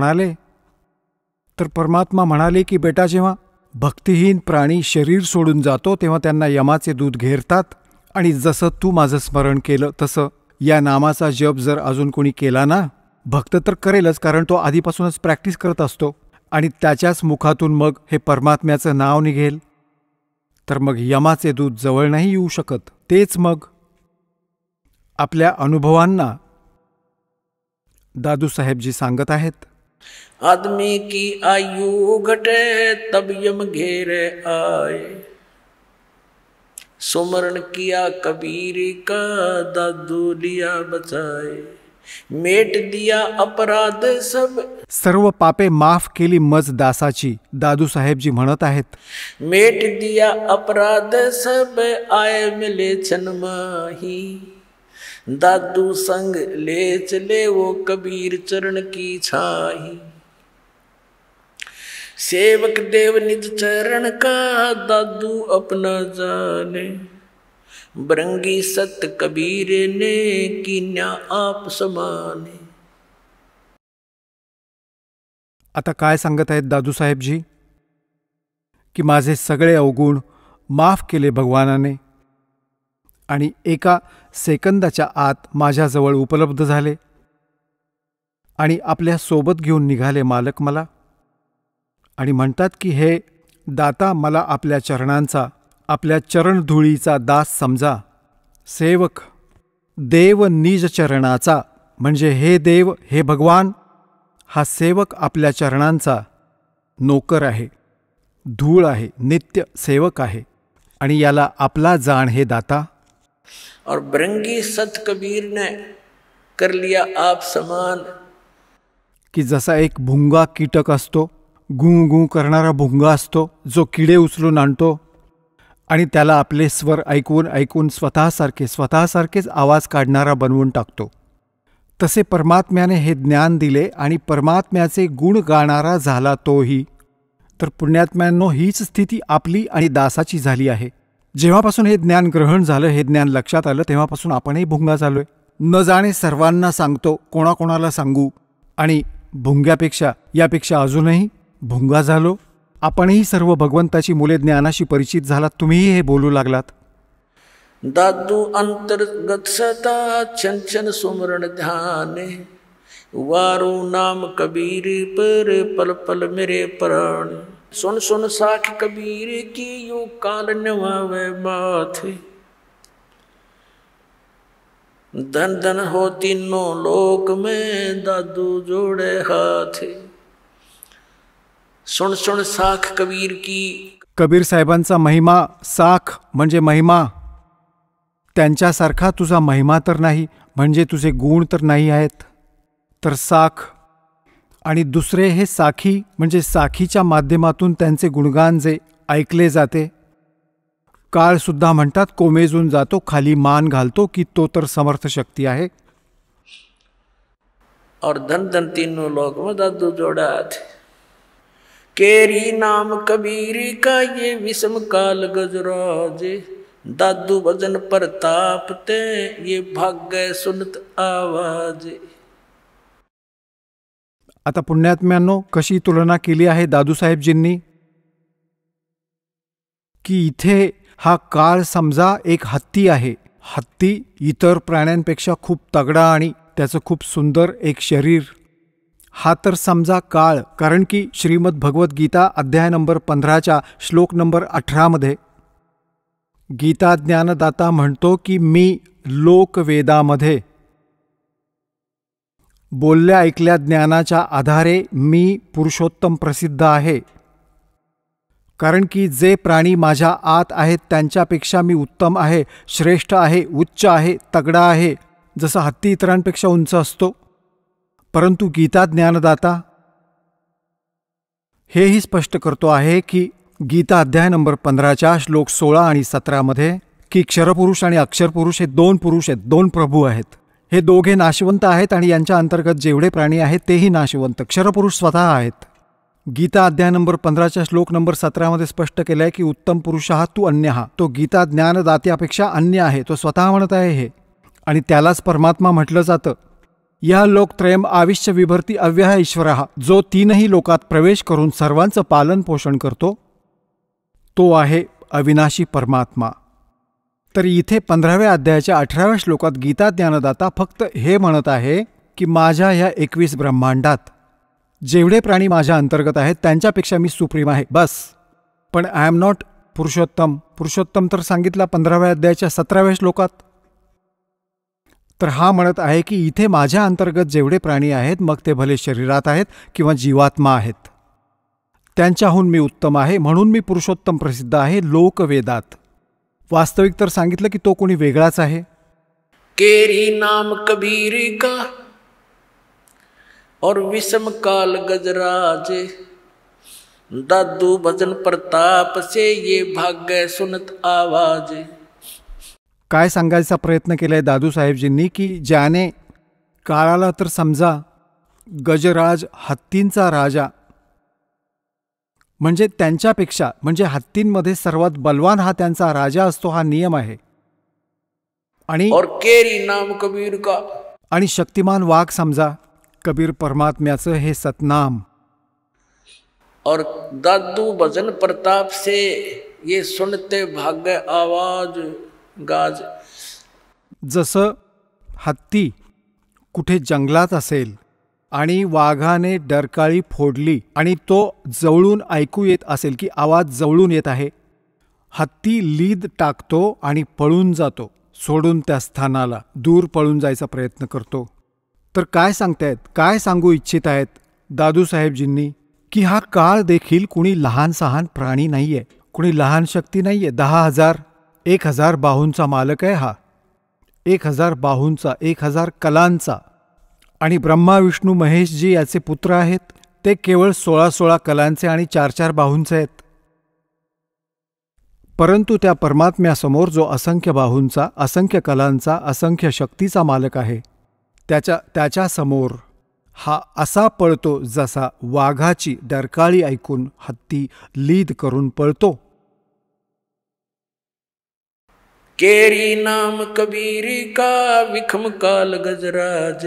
म्हणाले की बेटा जेव्हा भक्तिहीन प्राणी शरीर सोडून जातो तेव्हा त्यांना यमाचे दूत घेरतात, आणि जसं तू माझं स्मरण केलं तसं या नामाचा जप जर अजून कोणी केला ना, भक्त तर करेलच, कारण तो आधीपासूनच प्रॅक्टिस करत असतो, आणि त्याच्याच मुखातून मग हे परमात्म्याचं नाव निघेल, तर मग यमाचे दूत जवळ नाही येऊ शकत। तेच मग आपल्या अनुभवांना दादूसाहेबजी सांगत आहेत। आदमी की आयु घटे तब यम घेरे आए, सुमरण किया कबीर का दादू लिया बचाए। मेट दिया अपराध सब, सर्व पापे माफ केली मज दासाची, दादूसाहेबजी म्हणत आहेत। मेट दिया अपराध सब आए मिले छनमाही, दादू संग ले चले वो कबीर चरण की छाही। सेवक देव निज चरण का दादू अपना जाने, बरंगी सत कबीर ने कीन्या आप समाने। आता काय सांगत आहेत दादूसाहेबजी की माझे सगळे अवगुण माफ केले भगवानाने, आणि एका सेकंदाच्या आत माझ्याजवळ उपलब्ध झाले, आणि आपल्या सोबत घेऊन निघाले मालक मला, आणि म्हणतात की हे दाता मला आपल्या चरणांचा, आपल्या चरणधुळीचा दास समजा। सेवक देव निज चरणाचा, म्हणजे हे देव, हे भगवान, हा सेवक आपल्या चरणांचा नोकर आहे, धूळ आहे, नित्य सेवक आहे, आणि याला आपला जाण हे दाता। और बरंगी सत कबीर ने कर लिया आप समान, की जसा एक भुंगा कीटक असतो, गूं गूं करणारा भुंगा असतो जो किडे उचलून आणतो, आणि त्याला आपले स्वर ऐकून ऐकून स्वतःसारखेच आवाज काढणारा बनवून टाकतो, तसे परमात्म्याने हे ज्ञान दिले आणि परमात्म्याचे गुण गाणारा झाला तोही, तर पुण्यात्म्यांनो हीच स्थिती आपली आणि दासाची झाली आहे. जेव्हापासून हे ज्ञान ग्रहण झालं, हे ज्ञान लक्षात आलं, तेव्हापासून आपणही भुंगा झालोय. न जाणे सर्वांना सांगतो, कोणाकोणाला सांगू, आणि भुंग्यापेक्षा यापेक्षा अजूनही भुंगा झालो. आपणही सर्व भगवंताची मुले ज्ञानाशी परिचित झालात, तुम्हीही हे बोलू लागलात. दादू अंतर्गत सदा छन छन सुमरण ध्याने, वारो नाम कबीर पर पल पल मेरे प्राण. सुन सुन साख कबीर की यो काल नवावे माथे, धन धन हो तीनों लोक में दादू जोड़े हाथे. सुन सुन साख कबीर की. कबीर साहेबांचा महिमा, साख म्हणजे महिमा. त्यांच्यासारखा तुझा महिमा तर नाही, म्हणजे तुझे गुण तर नाही आहेत, तर साख. आणि दुसरे हे साखी, म्हणजे साखीच्या माध्यमातून त्यांचे गुणगान जे ऐकले जाते. काळसुद्धा म्हणतात कोमेजून जातो, खाली मान घालतो, की तो तर समर्थ शक्ती आहे. और धन धन तीनों लोक में दादू जोड़ा थे. केरी नाम कबीर का ये विषम काल गजराजे, दादू भजन प्रताप ते ये भाग्य सुनत आवाजे. आता पुण्यात्म्यांनो, कशी तुलना केली आहे दादूसाहेबजींनी, की इथे हा काळ समजा एक हत्ती आहे. हत्ती इतर प्राण्यांपेक्षा खूप तगडा आणि त्याचं खूप सुंदर एक शरीर. हा तर समजा काळ, कारण की श्रीमद भगवद्गीता अध्याय नंबर 15 श्लोक नंबर 18 गीता ज्ञानदाता म्हणतो की मी लोकवेदामध्ये बोलल्या ऐकल्या ज्ञानाच्या आधारे मी पुरुषोत्तम प्रसिद्ध आहे. कारण की जे प्राणी माझ्या आत आहेत त्यांच्यापेक्षा मी उत्तम आहे, श्रेष्ठ आहे, उच्च आहे, तगडा आहे. जसा हत्ती इतरांपेक्षा उंच असतो, परंतु गीता ज्ञानदाता हेही स्पष्ट करतो आहे की गीता अध्याय नंबर 15 श्लोक 16 आणि 17 की क्षरपुरुष आणि अक्षरपुरुष हे दोन पुरुष आहेत, दोन प्रभू आहेत. हे दोघे नाशवंत आहेत आणि यांच्या अंतर्गत जेवढे प्राणी आहेत तेही नाशवंत. क्षरपुरुष स्वतः आहेत. गीता अध्याय नंबर 15 श्लोक नंबर 17 स्पष्ट केलं आहे की उत्तम पुरुष हा तू अन्य हा. तो गीता ज्ञानदात्यापेक्षा अन्य आहे, तो स्वतः म्हणत आहे हे, आणि त्यालाच परमात्मा म्हटलं जातं. या लोकत्रयम आविश्य विभर्ती अव्यय ईश्वरः, जो तीनही लोकात प्रवेश करून सर्वांचं पालन पोषण करतो, तो आहे अविनाशी परमात्मा. तर इथे 15व्या अध्यायाच्या 18व्या श्लोकात गीता ज्ञानदाता फक्त हे म्हणत आहे की माझ्या ह्या 21 ब्रह्मांडात जेवढे प्राणी माझ्या अंतर्गत आहेत त्यांच्यापेक्षा मी सुप्रीम आहे, बस. पण I am not Purushottam. Purushottam तर सांगितला 15व्या अध्यायाच्या 17व्या श्लोकात. तर हा म्हणत आहे की इथे माझ्या अंतर्गत जेवढे प्राणी आहेत, मग ते भले शरीरात आहेत किंवा जीवात्मा आहेत, त्यांच्याहून मी उत्तम आहे, म्हणून मी पुरुषोत्तम प्रसिद्ध आहे लोकवेदात. वास्तविक तर सांगितलं की तो कोणी वेगळाच आहे. केरी नाम कबीर का और विषम काल गजराजे, दादू भजन प्रताप से ये भाग्य सुनत आवाजे. काय सांगायचा प्रयत्न केलाय दादू साहेबजींनी की ज्याने काळाला तर समजा गजराज, हत्तींचा राजा, म्हणजे त्यांच्यापेक्षा, म्हणजे हत्तींमध्ये सर्वात बलवान हा त्यांचा राजा असतो, हा नियम आहे. आणि और केरी नाम कबीर का, आणि शक्तिमान वाघ समजा कबीर परमात्म्याचं हे सतनाम. और दादू भजन प्रताप से ये सुनते भाग्य आवाज गाज. जसं हत्ती कुठे जंगलात असेल आणि वाघाने डरकाळी फोडली आणि तो जवळून ऐकू येत असेल की आवाज जवळून येत आहे, हत्ती लीद टाकतो आणि पळून जातो, सोडून त्या स्थानाला दूर पळून जायचा प्रयत्न करतो. तर काय सांगतायत, काय सांगू इच्छित आहेत दादूसाहेबजींनी की हा काळ देखील कुणी लहान सहान प्राणी नाहीये, कुणी लहान शक्ती नाहीये. 10,000 बाहूंचा मालक आहे हा, 1000 बाहूंचा, 1000 कलांचा. आणि ब्रह्मा विष्णू महेशजी याचे पुत्र आहेत, ते केवळ 16 कलांचे आणि 4 बाहूंचे आहेत. परंतु त्या परमात्म्यासमोर जो असंख्य बाहूंचा, असंख्य कलांचा, असंख्य शक्तीचा मालक आहे, त्याच्या समोर हा असा पळतो जसा वाघाची डरकाळी ऐकून हत्ती लीद करून पळतो. केरी नाम कबीर का विखम काल गजराज,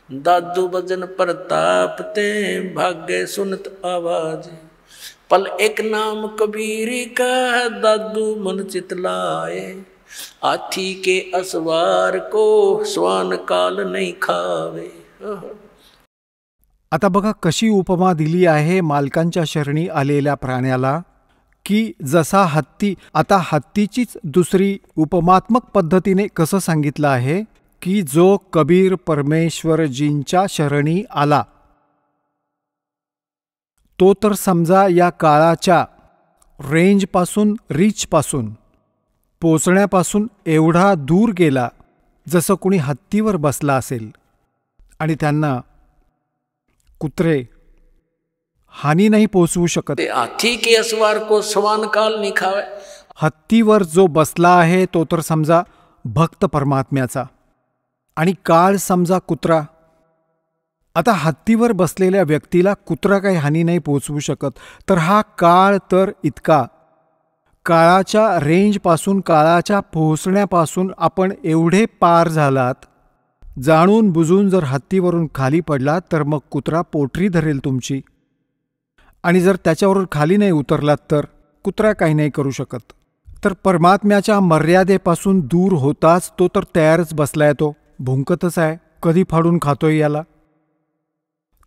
दादू भजन प्रताप ते भाग्य सुनत आवाज. पल एक नाम कबीर का दादू मन चितलाए, हाथी के असवार को स्वान काल नहीं खावे. आता बघा कशी उपमा दिली आहे मालकांच्या शरणी आलेल्या प्राण्याला, की जसा हत्ती. आता हत्तीचीच दुसरी उपमात्मक पद्धतीने कसं सांगितलं आहे की जो कबीर परमेश्वरजींच्या शरणी आला तो तर समजा या काळाच्या रेंजपासून रीचपासून पोचण्यापासून एवढा दूर गेला जसं कुणी हत्तीवर बसला असेल आणि त्यांना कुत्रे हानी नाही पोचवू शकत. हाथी के असवार को स्वान काल नहीं खावे. हत्तीवर जो बसला आहे तो तर समजा भक्त परमात्म्याचा आणि काळ समजा कुत्रा. आता हत्तीवर बसलेल्या व्यक्तीला कुत्रा काही हानी नाही पोचवू शकत, तर हा काळ तर इतका. काळाच्या रेंजपासून काळाच्या पोहोचण्यापासून आपण एवढे पार झालात, जाणून बुजून जर हत्तीवरून खाली पडलात तर मग कुत्रा पोटरी धरेल तुमची, आणि जर त्याच्यावरून खाली नाही उतरलात तर कुत्रा काही नाही करू शकत. तर परमात्म्याच्या मर्यादेपासून दूर होताच तो तर तयारच बसलाय, तो भुंकतच आहे, कधी फाडून खातोय याला.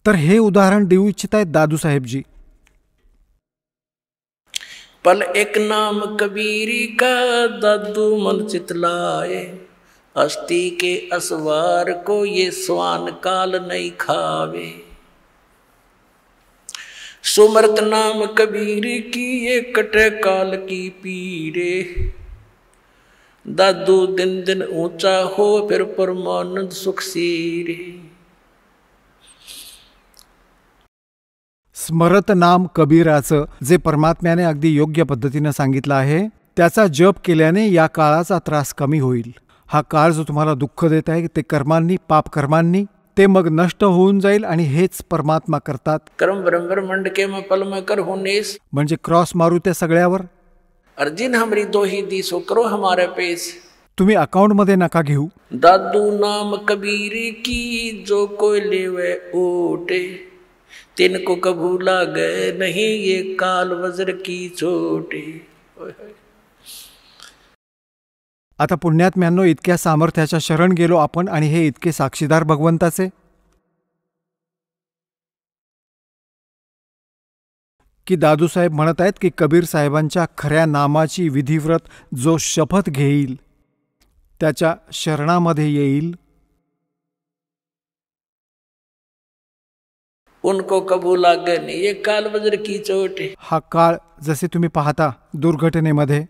तर हे उदाहरण देऊ इच्छित आहेत दादूसाहेबजी. पल एक नाम कबीरी का दादू मन चितलाए, अस्थि के असवार को ये स्वान काल नहीं खावे. सुमरत नाम कबीर की ये कटे काल की पीरे, दादू दिन दिन ऊंचा हो फिर परमानंद सुख सीरे. स्मरत नाम कबीराचं जे परमात्म्याने अगदी योग्य पद्धतीनं सांगितलं आहे, त्याचा जप केल्याने या काळाचा त्रास कमी होईल. हा काळ जो तुम्हाला दुःख देत आहे ते कर्मांनी, पाप कर्मांनी, ते मग नष्ट होऊन जाईल आणि हेच परमात्मा करतात. कर्म ब्रह्मंड के में पल में कर होनेस, म्हणजे क्रॉस मारू त्या सगळ्यावर. अर्जिन हमरी दोही दी सो करो हमारे पेश. तुम्ही अकाउंटमध्ये नका घेऊ. दादू नाम कबीर की जो कोई लेवे ओटे, तिनको कभू लागे नहीं ये काल वज्र की चोटे. आता पुण्यात्म्यांनो, इतक्या सामर्थ्याच्या शरण गेलो आपण आणि हे इतके साक्षीदार भगवंताचे की दादूसाहेब म्हणत आहेत की कबीर साहेबांच्या खऱ्या नामाची विधिव्रत जो शपथ घेईल त्याच्या शरणामध्ये येईल, उनको कबू लागे नहीं ये काल वज्र की चोटे. हा काळ जसे तुम्ही पाहता दुर्घटनेमध्ये,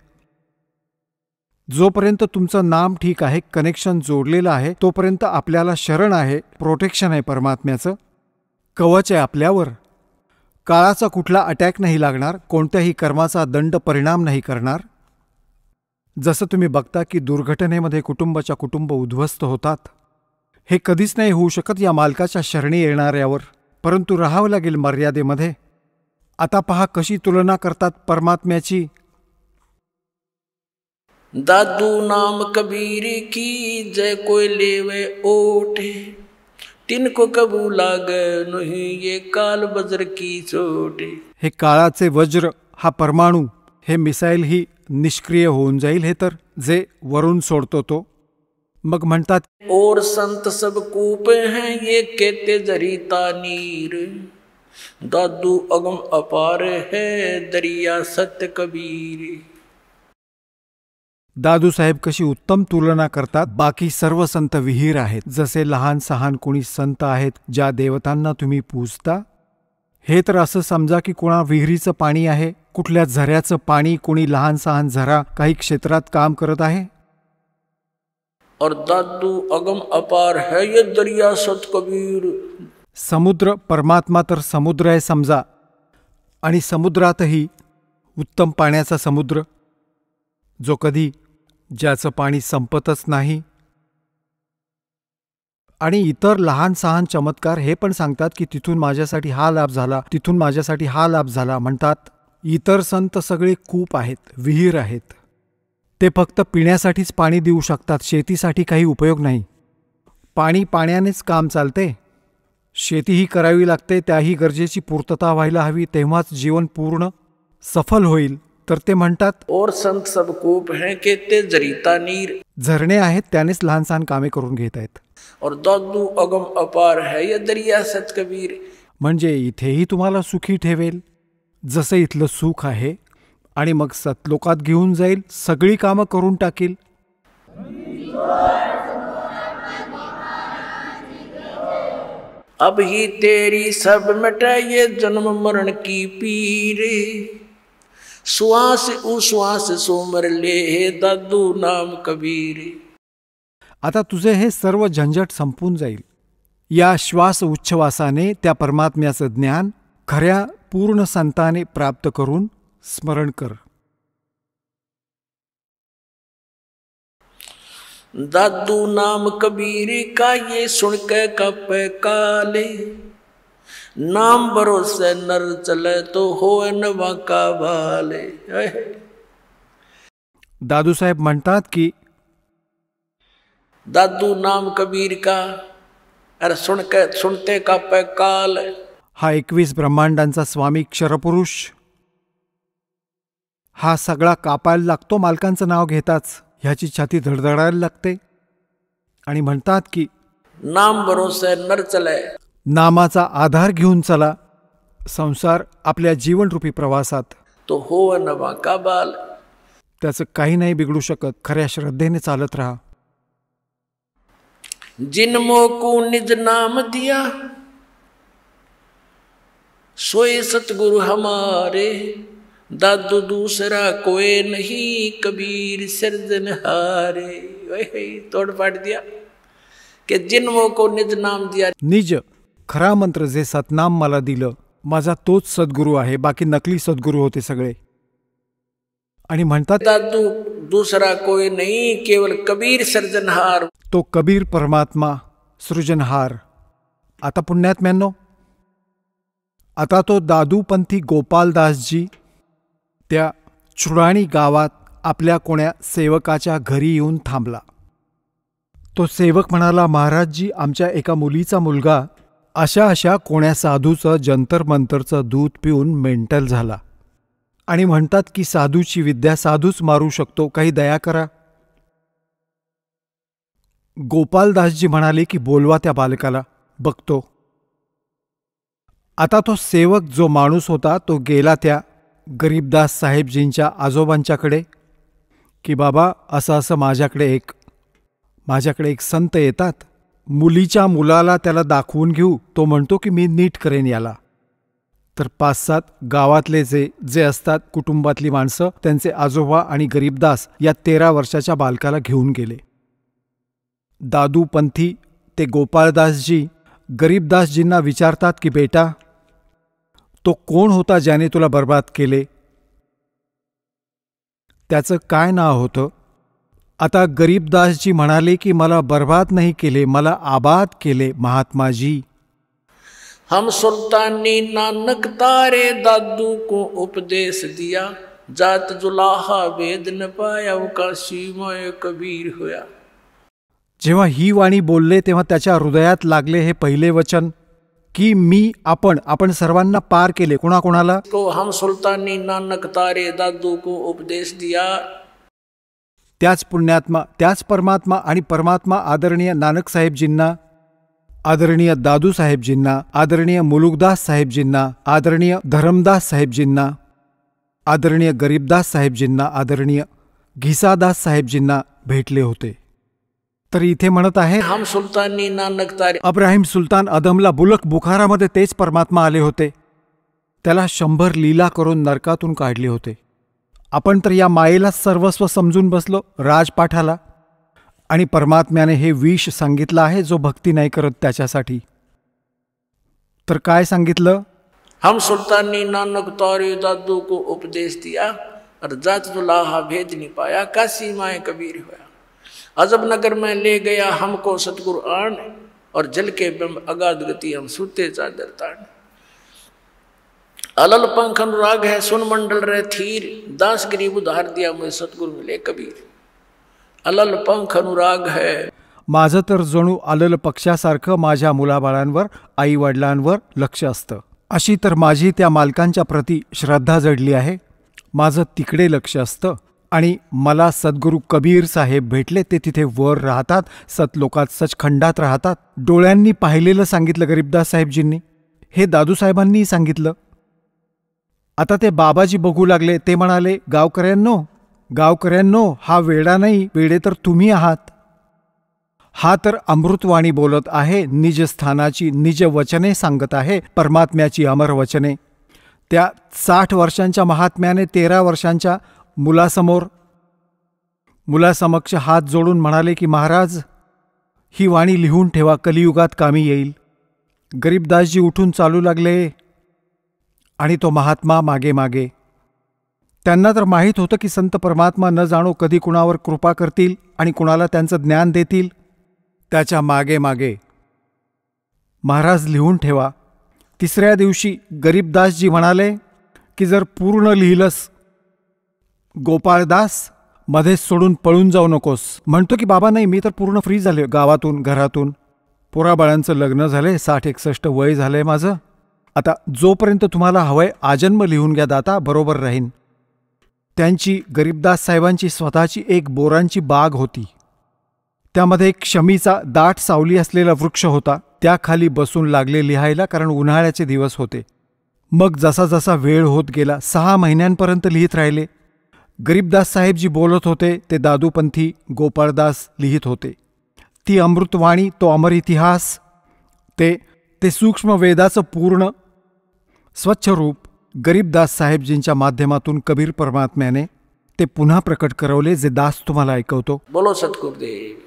जोपर्यंत तुमचं नाम ठीक आहे, कनेक्शन जोडलेलं आहे, तोपर्यंत आपल्याला शरण आहे, प्रोटेक्शन आहे परमात्म्याचं, कवच आहे आपल्यावर. काळाचा कुठला अटॅक नाही लागणार, कोणत्याही कर्माचा दंड परिणाम नाही करणार. जसं तुम्ही बघता की दुर्घटनेमध्ये कुटुंबाच्या कुटुंब उद्ध्वस्त होतात, हे कधीच नाही होऊ शकत या मालकाच्या शरणी येणाऱ्यावर, परंतु राहावं लागेल मर्यादेमध्ये. आता पहा कशी तुलना करतात परमात्म्याची. दादू नाम कबीर की जय कोई लेवे ओटे, तिनको कबू लागे नहीं ये काल वज्र की चोटे. हे काळाचे वज्र, हा परमाणू, हे मिसाईल ही निष्क्रिय होऊन जाईल, हे तर जे वरून सोडतो तो. मग म्हणतात और संत सब कूपे हैं ये कहते जरीता नीर, दादू अगम अपार है दरिया सत्य कबीर. दादूसाहेब कशी उत्तम तुलना करतात. बाकी सर्व संत विहीर आहेत, जसे लहान सहान कोणी संत आहेत ज्या देवतांना तुम्ही पूजता, हे तर असं समजा की कोणा विहिरीचं पाणी आहे, कुठल्या झऱ्याचं पाणी, कोणी लहान सहान झरा काही क्षेत्रात काम करत आहे. और दादू अगम अपार है ये दरिया सत कबीर. समुद्र, परमात्मा तर समुद्र आहे समजा, आणि समुद्रातही उत्तम पाण्याचा समुद्र जो कधी, ज्याचं पाणी संपतच नाही, आणि इतर लहान सहान चमत्कार हे पण सांगतात की तिथून माझ्यासाठी हा लाभ झाला, तिथून माझ्यासाठी हा लाभ झाला. म्हणतात इतर संत सगळे कूप आहेत, विहीर आहेत. ते फक्त पिण्यासाठीच पाणी देऊ शकतात, शेतीसाठी काही उपयोग नाही. पाण्यानेच काम चालते. शेतीही करावी लागते, त्याही गरजेची पूर्तता व्हायला हवी, तेव्हाच जीवन पूर्ण सफल होईल. तर ते म्हणतात और संत सब कूप हैं के ते जरीता नीर. झरणे आहेत, त्यानेच लहान सहान कामे करून घेत आहेत. और दादू अगम अपार है ये दरिया सत कबीर. म्हणजे इथेही तुम्हाला सुखी ठेवेल जसं इथलं सुख आहे, आणि मग सतलोकात घेऊन जाईल, सगळी कामं करून टाकील. अब ही तेरी सब मिटे ये जन्म मरण की पीरे. श्वास उश्वास सोमर ले दादू नाम कबीर. आता तुझे हे सर्व झंझट संपून जाईल. या श्वास उच्छ्वासाने त्या परमात्म्याचं ज्ञान खऱ्या पूर्ण संताने प्राप्त करून स्मरण कर. दादू नाम कबीर का ये सुन के कप काले. नाम भरोसे नर चले तो हो नवा का भाले. दादूसाहेब म्हणतात की दादू नाम कबीर का अरे सुनते कप काल. हा 21 ब्रह्मांडांचा स्वामी क्षरपुरुष हा सगळा कापायला लागतो मालकांचं नाव घेताच. ह्याची छाती धडधडायला लागते. आणि म्हणतात की नाम भरोसे नर चले. नामाचा आधार घेऊन चला संसार आपल्या जीवनरूपी प्रवासात. तो हो नवा का बाल. त्याचं काही नाही बिघडू शकत. खऱ्या श्रद्धेने चालत राहा. जिनमो को निज नाम दिया सोए सतगुरु हमारे. दादू दूसरा कोई नहीं कबीर सिरजनहारे. तोड़ पाट दिया कि जिनमो को निज नाम दिया. निज खरा मंत्र जे सतनाम मला दिलं, माझा तोच सद्गुरू आहे, बाकी नकली सद्गुरू होते सगळे. आणि म्हणतात दादू दूसरा कोई नहीं केवल कबीर सृजनहार. तो कबीर परमात्मा सृजनहार. आता पुण्यात्म्यांनो, आता तो दादूपंथी गोपालदासजी त्या चुडाणी गावात आपल्या कोण्या सेवकाच्या घरी येऊन थांबला. तो सेवक म्हणाला, महाराजजी, आमच्या एका मुलीचा मुलगा अशा कोण्या साधूचं जंतर मंतरचं दूध पिऊन मेंटल झाला, आणि म्हणतात की साधूची विद्या साधूच मारू शकतो, काही दया करा. गोपालदासजी म्हणाले की बोलवा त्या बालकाला, बघतो. आता तो सेवक जो माणूस होता तो गेला त्या गरीबदास साहेबजींच्या आजोबांच्याकडे की बाबा असं माझ्याकडे एक संत येतात, मुलीच्या मुलाला त्याला दाखवून घेऊ, तो म्हणतो की मी नीट करेन याला. तर 5-7 गावातले जे असतात कुटुंबातली माणसं, त्यांचे आजोबा आणि गरीबदास या 13 वर्षाच्या बालकाला घेऊन गेले. दादूपंथी ते गोपाळदासजी गरीबदासजींना विचारतात की बेटा, तो कोण होता ज्याने तुला बर्बाद केले? त्याचं काय नाव होतं? आता गरीबदासजी म्हणाले की मला बर्बाद नाही केले, मला आबाद केले महात्माजी. हम सुल्तानी नानक तारे दादू को उपदेश दिया. जात जुलाहा वेद न पाया काशी मोय कबीर होया. जेव्हा ही वाणी बोलले तेव्हा त्याच्या हृदयात लागले हे पहिले वचन की मी आपण सर्वांना पार केले. कोणाकोणाला? को हम सुल्तानी नानक तारे दादू को उपदेश दिया. त्याच पुण्यात्मा, त्याच परमात्मा आणि परमात्मा आदरणीय नानक साहेबजींना, आदरणीय दादू साहेबजींना, आदरणीय मुलुकदास साहेबजींना, आदरणीय धरमदास साहेबजींना, आदरणीय गरीबदास साहेबजींना, आदरणीय घिसादास साहेबजींना भेटले होते. तर इथे म्हणत आहे हम सुल्तानी नानक तारे. अब्राहिम सुलतान अदमला बुलक बुखारामध्ये तेच परमात्मा आले होते. त्याला 100 लीला करून नरकातून काढले होते. आपण तर या मायेला सर्वस्व समजून बसलो राजपाठाला, आणि परमात्म्याने हे विष सांगितलं आहे जो भक्ती नाही करत त्याच्यासाठी. तर काय सांगितलं? हम सुल्तानी नानक तारे दादू को उपदेश दिया और जात जुलाहा भेद नहीं पाया काशी माए कबीर होया. अजब नगर में ले गया हमको सतगुरु आन. और जल के बिंब अगाध गति हम सूते चादर ताड़। अलल पंख अनुराग है सुन मंडल रहे थीर, दास गरीब उधार दिया मुझे सतगुरु मिले कबीर। अलल पंख अनुराग है, माझं तर जणू आलेलं पक्षासारखं माझ्या मुलाबाळांवर आई वडिलांवर लक्ष असतं। अशी तर माझी त्या मालकांच्या प्रती श्रद्धा जडली आहे। माझं तिकडे लक्ष असतं आणि मला सद्गुरू कबीर साहेब भेटले। ते तिथे वर राहतात, सतलोकात सचखंडात राहतात। डोळ्यांनी पाहिलेलं सांगितलं गरीबदास साहेबजींनी, हे दादूसाहेबांनी सांगितलं। आता ते बाबाजी बघू लागले। ते म्हणाले, गावकऱ्यांनो हा वेडा नाही, वेडे तर तुम्ही आहात। हा तर अमृतवाणी बोलत आहे, निज स्थानाची निज वचने सांगत आहे, परमात्म्याची अमर वचने। त्या 60 वर्षांच्या महात्म्याने 13 वर्षांच्या मुलासमक्ष हात जोडून म्हणाले की महाराज, ही वाणी लिहून ठेवा, कलियुगात कामी येईल। गरीबदासजी उठून चालू लागले आणि तो महात्मा मागे मागे। त्यांना तर माहीत होतं की संत परमात्मा न जाणो कधी कुणावर कृपा करतील आणि कुणाला त्यांचं ज्ञान देतील। त्याच्या मागे मागे महाराज लिहून ठेवा। तिसऱ्या दिवशी गरीबदासजी म्हणाले की जर पूर्ण लिहिलंस गोपाळदास, मध्येच सोडून पळून जाऊ नकोस। म्हणतो की बाबा नाही, मी तर पूर्ण फ्री झाले, गावातून घरातून पोराबाळांचं लग्न झाले, 60-61 वय झालंय माझं। आता जोपर्यंत तुम्हाला हवंय आजन्म लिहून घ्या दाता, बरोबर राहीन। त्यांची गरीबदास साहेबांची स्वतःची एक बोरांची बाग होती। त्यामध्ये एक शमीचा दाट सावली असलेला वृक्ष होता। त्याखाली बसून लागले लिहायला, कारण उन्हाळ्याचे दिवस होते। मग जसा जसा वेळ होत गेला, 6 महिन्यांपर्यंत लिहित राहिले। गरीबदास साहेबजी बोलत होते, ते दादूपंथी गोपाळदास लिहित होते। ती अमृतवाणी, तो अमर इतिहास, ते सूक्ष्म वेदाचं पूर्ण स्वच्छ रूप गरीबदास साहेबजींच्या माध्यमातून कबीर परमात्म्याने ते पुन्हा प्रकट करवले, जे दास तुम्हाला ऐकवतो। बोलो सतगुरुदेव।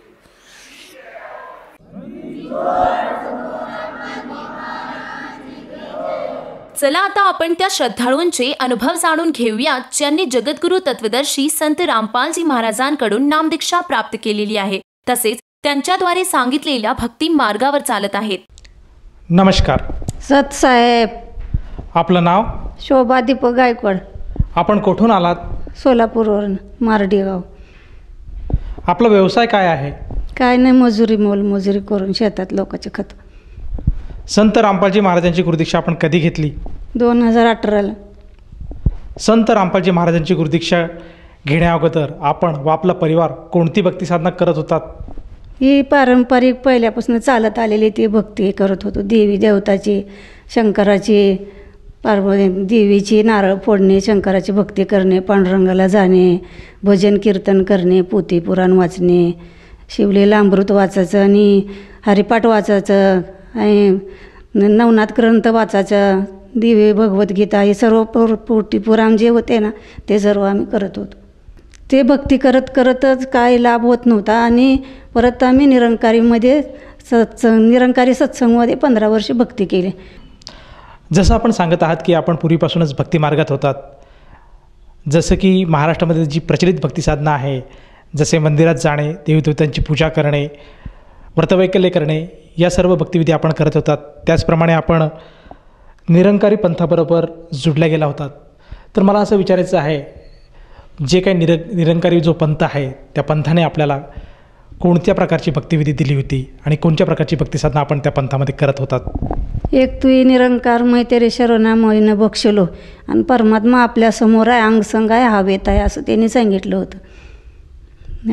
चला आता आपण त्या श्रद्धाळूंचे अनुभव जाणून घेऊया, ज्यांनी जगद्गुरु तत्वदर्शी संत रामपालजी महाराजांकडून नामदीक्षा प्राप्त केलेली आहे, तसेच त्यांच्याद्वारे सांगितलेल्या भक्ती मार्गावर चालत आहेत। नमस्कार सतसाहेब। आपलं नाव? शोभा दीपक गायकवाड। आपण कुठून आलात? सोलापूरवरून, मारडी गाव। आपला व्यवसाय काय आहे? काय नाही, मोलमजुरी करून शेतात लोकांचे खत। संत रामपालजी महाराजांची गुरुदीक्षा आपण कधी घेतली? 2018ला। संत रामपालजी महाराजांची गुरुदीक्षा घेण्याअगोदर आपण व आपला परिवार कोणती भक्ती साधना करत होतात? ही पारंपरिक पहिल्यापासून चालत आलेली ती भक्ती करत होतो। देवी देवताची, शंकराची, देवीची नारळ फोडणे, शंकराची भक्ती करणे, पांडुरंगाला जाणे, भजन कीर्तन करणे, पोथी पुराण वाचणे, शिवलेलं अमृत वाचायचं आणि हरिपाठ वाचायचं आणि नवनाथ ग्रंथ वाचायचं, दिवे भगवद्गीता, हे सर्व पोथी पुराण जे होते ना ते सर्व आम्ही करत होतो। ते भक्ती करतच काय लाभ होत नव्हता आणि परत आम्ही निरंकारी सत्संगमध्ये 15 वर्ष भक्ती केली। जसं आपण सांगत आहात की आपण पूर्वीपासूनच भक्ती मार्गात होतात, जसं की महाराष्ट्रामध्ये जी प्रचलित भक्ती साधना आहे, जसे मंदिरात जाणे, देवदेवतांची पूजा करणे, व्रतवैकल्य करणे, या सर्व भक्तिविधी आपण करत होतात। त्याचप्रमाणे आपण निरंकारी पंथाबरोबर जुडल्या गेला होतात। तर मला असं विचारायचं आहे, जे काही निरंकारी जो पंथ आहे त्या पंथाने आपल्याला कोणत्या प्रकारची भक्तिविधी दिली होती आणि कोणत्या प्रकारची भक्तिसाधना आपण त्या पंथामध्ये करत होतात? एक तुई निरंकार मैत्रे शरणामयीनं बक्षलो, आणि परमात्मा आपल्यासमोर आहे, अंगसंग आहे, हवेत आहे, असं त्यांनी सांगितलं होतं।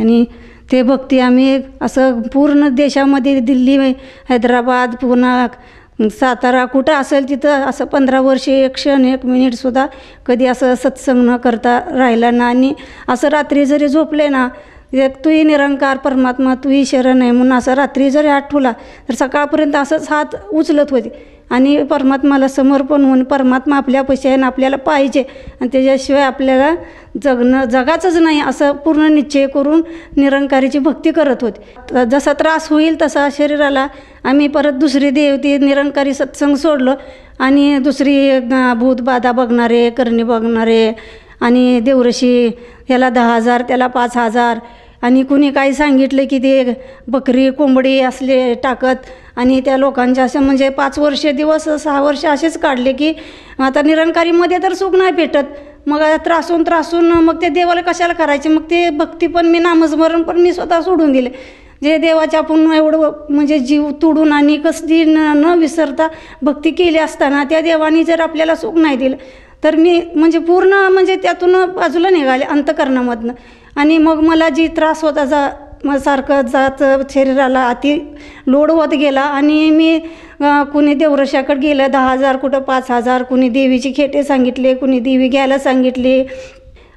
आणि ते भक्ती आम्ही असं पूर्ण देशामध्ये, दिल्ली, हैदराबाद, पुणे, सातारा, कुठं असेल तिथं असं 15 वर्षे 1 क्षण 1 मिनिटसुद्धा कधी असं सत्संग न करता राहिला ना। आणि असं रात्री जरी झोपले ना, एक तुही निरंकार परमात्मा तुही शरण आहे म्हणून असं रात्री जरी आठवला तर सकाळपर्यंत असंच हात उचलत होते आणि परमात्माला समर्पण होऊन, परमात्मा आपल्यापाशी आहे आणि आपल्याला पाहिजे आणि त्याच्याशिवाय आपल्याला जगाचंच नाही असं पूर्ण निश्चय करून निरंकारीची भक्ती करत होते। जसा त्रास होईल तसा शरीराला आम्ही परत दुसरी देवती निरंकारी सत्संग सोडलं आणि दुसरी भूतबाधा बघणारे, करणी बघणारे आणि देवऋषी, याला 10,000 त्याला 5,000 आणि कुणी काही सांगितलं की ते बकरी कोंबडी असले टाकत आणि त्या लोकांच्या असं म्हणजे 5 वर्ष दिवस 6 वर्ष असेच काढले की आता निरंकारीमध्ये तर सुख नाही भेटत. मग त्रासून मग ते देवाला कशाला करायचे. मग ते भक्ती पण मी नामस्मरण पण मी स्वतः सोडून दिले. जे देवाच्या आपण एवढं म्हणजे जीव तोडून आणि कसली न विसरता भक्ती केली असताना त्या देवानी जर आपल्याला सुख नाही दिलं तर मी म्हणजे पूर्ण म्हणजे त्यातून बाजूला निघाले अंतकरणामधनं. आणि मग मला जी त्रास होता सारखं जात शरीराला अति लोड होत गेला आणि मी कुणी देवरशाकडे गेलं 10,000 कुठं 5,000 कुणी देवीची खेटे सांगितले कुणी देवी घ्यायला सांगितली.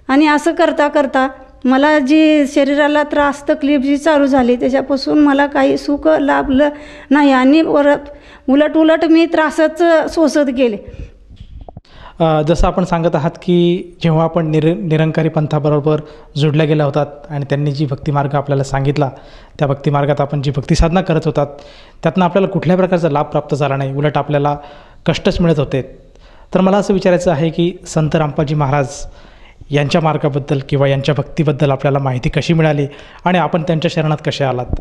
आणि असं करता करता मला जी शरीराला त्रास तकलीफ जी चालू झाली त्याच्यापासून मला काही सुख लाभलं नाही आणि उलट मी त्रासच सोसत गेले. जसं आपण सांगत आहात की जेव्हा आपण निरंकारी पंथाबरोबर जोडल्या गेला होतात आणि त्यांनी जी भक्तिमार्ग आपल्याला सांगितला त्या भक्तिमार्गात आपण जी भक्तिसाधना करत होतात त्यातनं आपल्याला कुठल्याही प्रकारचा लाभ प्राप्त झाला नाही, उलट आपल्याला कष्टच मिळत होते. तर मला असं विचारायचं आहे की संत रामपालजी महाराज यांच्या मार्गाबद्दल किंवा यांच्या भक्तीबद्दल आपल्याला माहिती कशी मिळाली आणि आपण त्यांच्या शरणात कसे आलात?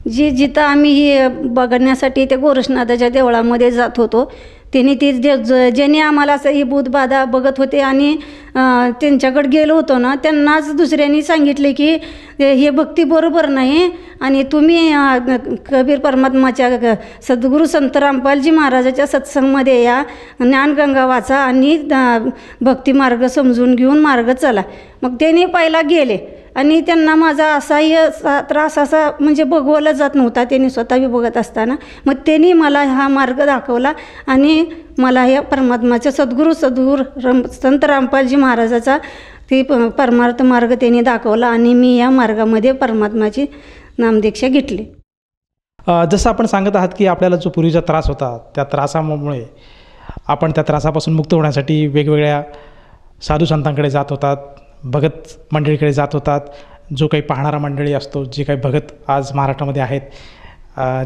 जिथं आम्ही हे बघण्यासाठी त्या गोरक्षनाथाच्या देवळामध्ये जात होतो त्यांनी ती ज्यांनी आम्हाला असं ही भूतबाधा बघत होते आणि त्यांच्याकडे गेलो होतो ना त्यांनाच दुसऱ्यांनी सांगितले की हे भक्ती बरोबर नाही आणि तुम्ही कबीर परमात्माच्या सद्गुरू संत रामपालजी महाराजाच्या सत्संगमध्ये या, ज्ञानगंगा वाचा आणि भक्तिमार्ग समजून घेऊन मार्ग चला. मग त्यांनी पहिला गेले आणि त्यांना माझा असाही त्रास असा म्हणजे बघवला जात नव्हता त्यांनी स्वतः बी बघत असताना. मग त्यांनी मला हा मार्ग दाखवला आणि मला या परमात्माच्या सद्गुरू संत रामपालजी महाराजाचा ती परमार्थ मार्ग त्यांनी दाखवला आणि मी या मार्गामध्ये परमात्माची नामदीक्षा घेतली. जसं आपण सांगत आहात की आपल्याला जो पूर्वीचा त्रास होता त्या त्रासामुळे आपण त्या त्रासापासून मुक्त होण्यासाठी वेगवेगळ्या साधू संतांकडे जात होतात, भगत मंडळीकडे जात होतात. जो काही पाहणारा मंडळी असतो, जे काही भगत आज महाराष्ट्रामध्ये आहेत,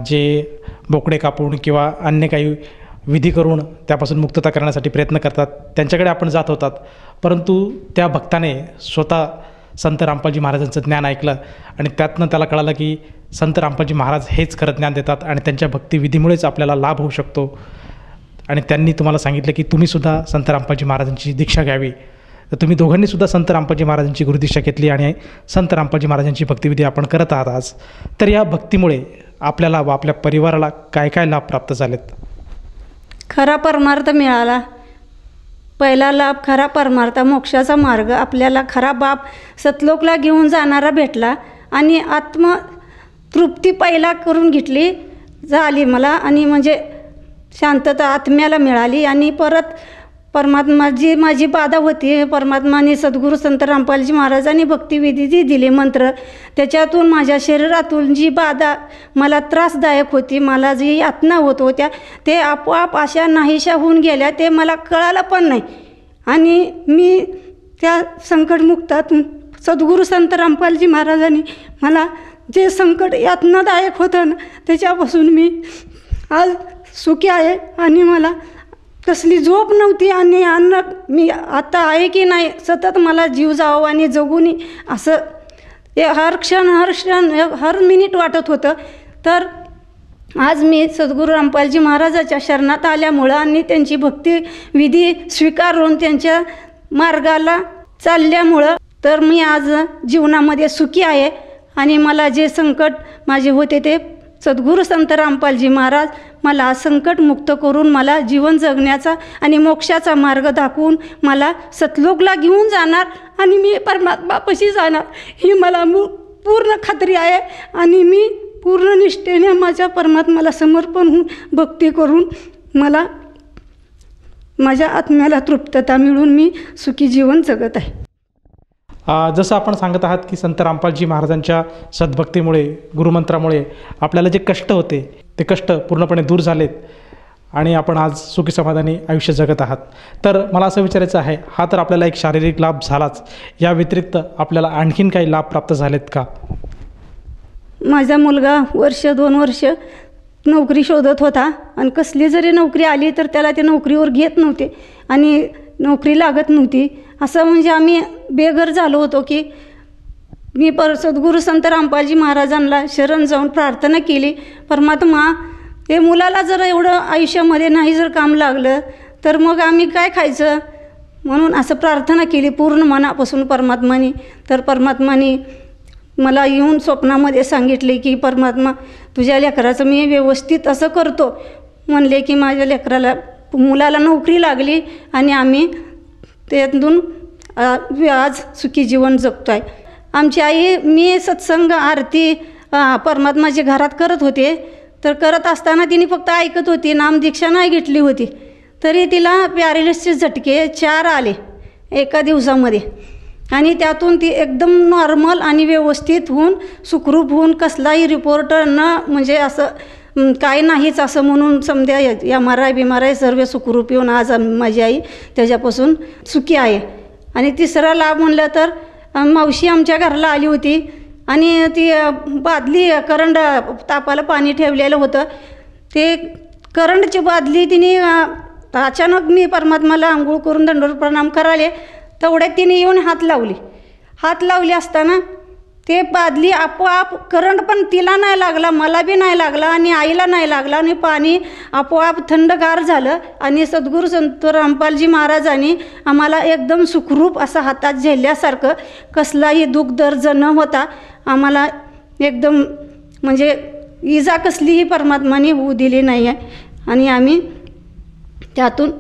जे बोकडे कापून किंवा अन्य काही विधी करून त्यापासून मुक्तता करण्यासाठी प्रयत्न करतात, त्यांच्याकडे आपण जात होतात. परंतु त्या भक्ताने स्वतः संत रामपालजी महाराजांचं ज्ञान ऐकलं आणि त्यातनं त्याला कळालं की संत रामपालजी महाराज हेच खरं ज्ञान देतात आणि त्यांच्या भक्तिविधीमुळेच आपल्याला लाभ होऊ शकतो. आणि त्यांनी तुम्हाला सांगितलं की तुम्हीसुद्धा संत रामपालजी महाराजांची दीक्षा घ्यावी. तर तुम्ही दोघांनीसुद्धा संत रामपालजी महाराजांची गुरुदीक्षा घेतली आणि संत रामपालजी महाराजांची भक्तिविधी आपण करत आहात आज. तर या भक्तीमुळे आपल्याला व आपल्या परिवाराला काय काय लाभ प्राप्त झालेत? खरा परमार्थ मिळाला. पहिला लाभ खरा परमार्थ, मोक्षाचा मार्ग, आपल्याला खरा बाप सतलोकला घेऊन जाणारा भेटला आणि आत्मतृप्ती पहिला करून घेतली झाली मला आणि म्हणजे शांतता आत्म्याला मिळाली. आणि परत परमात्मा जी माझी बाधा होती, परमात्माने सद्गुरू संत रामपालजी महाराजांनी भक्तिविधी जी दिली मंत्र, त्याच्यातून माझ्या शरीरातून जी बाधा मला त्रासदायक होती, मला जी यातना होत होत्या, ते आपोआप अशा नाहीशा होऊन गेल्या. ते मला कळालं पण नाही आणि मी त्या संकटमुक्तातून सद्गुरू संत रामपालजी महाराजांनी मला जे संकट यातनादायक होतं ना त्याच्यापासून मी आज सुखी आहे आणि मला कसली झोप नव्हती आणि अन्न मी आता आहे की नाही सतत मला जीव जावं आणि जगून असं हर क्षण हर मिनिट वाटत होतं. तर आज मी सद्गुरू रामपालजी महाराजाच्या शरणात आल्यामुळं आणि त्यांची भक्तिविधी स्वीकारून त्यांच्या मार्गाला चालल्यामुळं तर मी आज जीवनामध्ये सुखी आहे. आणि मला जे संकट माझे होते ते सद्गुरू संत रामपालजी महाराज मला संकटमुक्त करून मला जीवन जगण्याचा आणि मोक्षाचा मार्ग दाखवून मला सतलोकला घेऊन जाणार आणि मी परमात्मापाशी जाणार ही मला पूर्ण खात्री आहे. आणि मी पूर्ण निष्ठेने माझ्या परमात्म्याला समर्पण होऊन भक्ती करून मला माझ्या आत्म्याला तृप्तता मिळून मी सुखी जीवन जगत आहे. जसं आपण सांगत आहात की संत रामपालजी महाराजांच्या सद्भक्तीमुळे गुरुमंत्रामुळे आपल्याला जे कष्ट होते ते कष्ट पूर्णपणे दूर झालेत आणि आपण आज सुखी समाधानी आयुष्य जगत आहात. तर मला असं विचारायचं आहे, हा तर आपल्याला एक शारीरिक लाभ झालाच, या व्यतिरिक्त आपल्याला आणखीन काही लाभ प्राप्त झालेत का? माझा मुलगा 1-2 वर्ष नोकरी शोधत होता आणि कसली जरी नोकरी आली तर त्याला ते नोकरीवर घेत नव्हते आणि नोकरी लागत नव्हती. असं म्हणजे आम्ही बेघर झालो होतो की मी सद्गुरू संत रामपालजी महाराजांना शरण जाऊन प्रार्थना केली, परमात्मा हे मुलाला जर एवढं आयुष्यामध्ये नाही जर काम लागलं तर मग आम्ही काय खायचं, म्हणून असं प्रार्थना केली पूर्ण मनापासून परमात्माने. तर परमात्माने मला येऊन स्वप्नामध्ये सांगितले की परमात्मा तुझ्या लेकराचं मी व्यवस्थित असं करतो म्हणले की माझ्या लेकराला मुलाला नोकरी लागली आणि आम्ही त्यातून आज सुखी जीवन जगतो आहे. आमची आई मी सत्संग आरती परमात्माच्या घरात करत होते, तर करत असताना तिने फक्त ऐकत होती, नामदीक्षा नाही घेतली होती. तरी तिला पॅरालिसिसचे झटके 4 आले एका दिवसामध्ये आणि त्यातून ती एकदम नॉर्मल आणि व्यवस्थित होऊन सुखरूप होऊन कसलाही रिपोर्ट न म्हणजे असं काय नाहीच असं म्हणून समजा MRI सर्व सुखरूप येऊन आज माझी आई त्याच्यापासून सुखी आहे. आणि तिसरा लाभ म्हणलं तर मावशी आमच्या घराला आली होती आणि ती बादली करंट तापाला पाणी ठेवलेलं होतं, ते करंटची बादली तिने अचानक मी परमात्माला आंघोळ करून दंडवत प्रणाम कराले तेवढ्यात तिने येऊन हात लावली असताना ते बादली आपोआप करंट पण तिला नाही लागला, मला बी नाही लागला आणि आईला नाही लागला आणि पाणी आपोआप थंडगार झालं. आणि सद्गुरू संत रामपालजी महाराजांनी आम्हाला एकदम सुखरूप असं हातात झेलल्यासारखं कसलाही दुःखदर्द न होता आम्हाला एकदम म्हणजे इजा कसलीही परमात्माने होऊ दिली नाही आहे आणि आम्ही त्यातून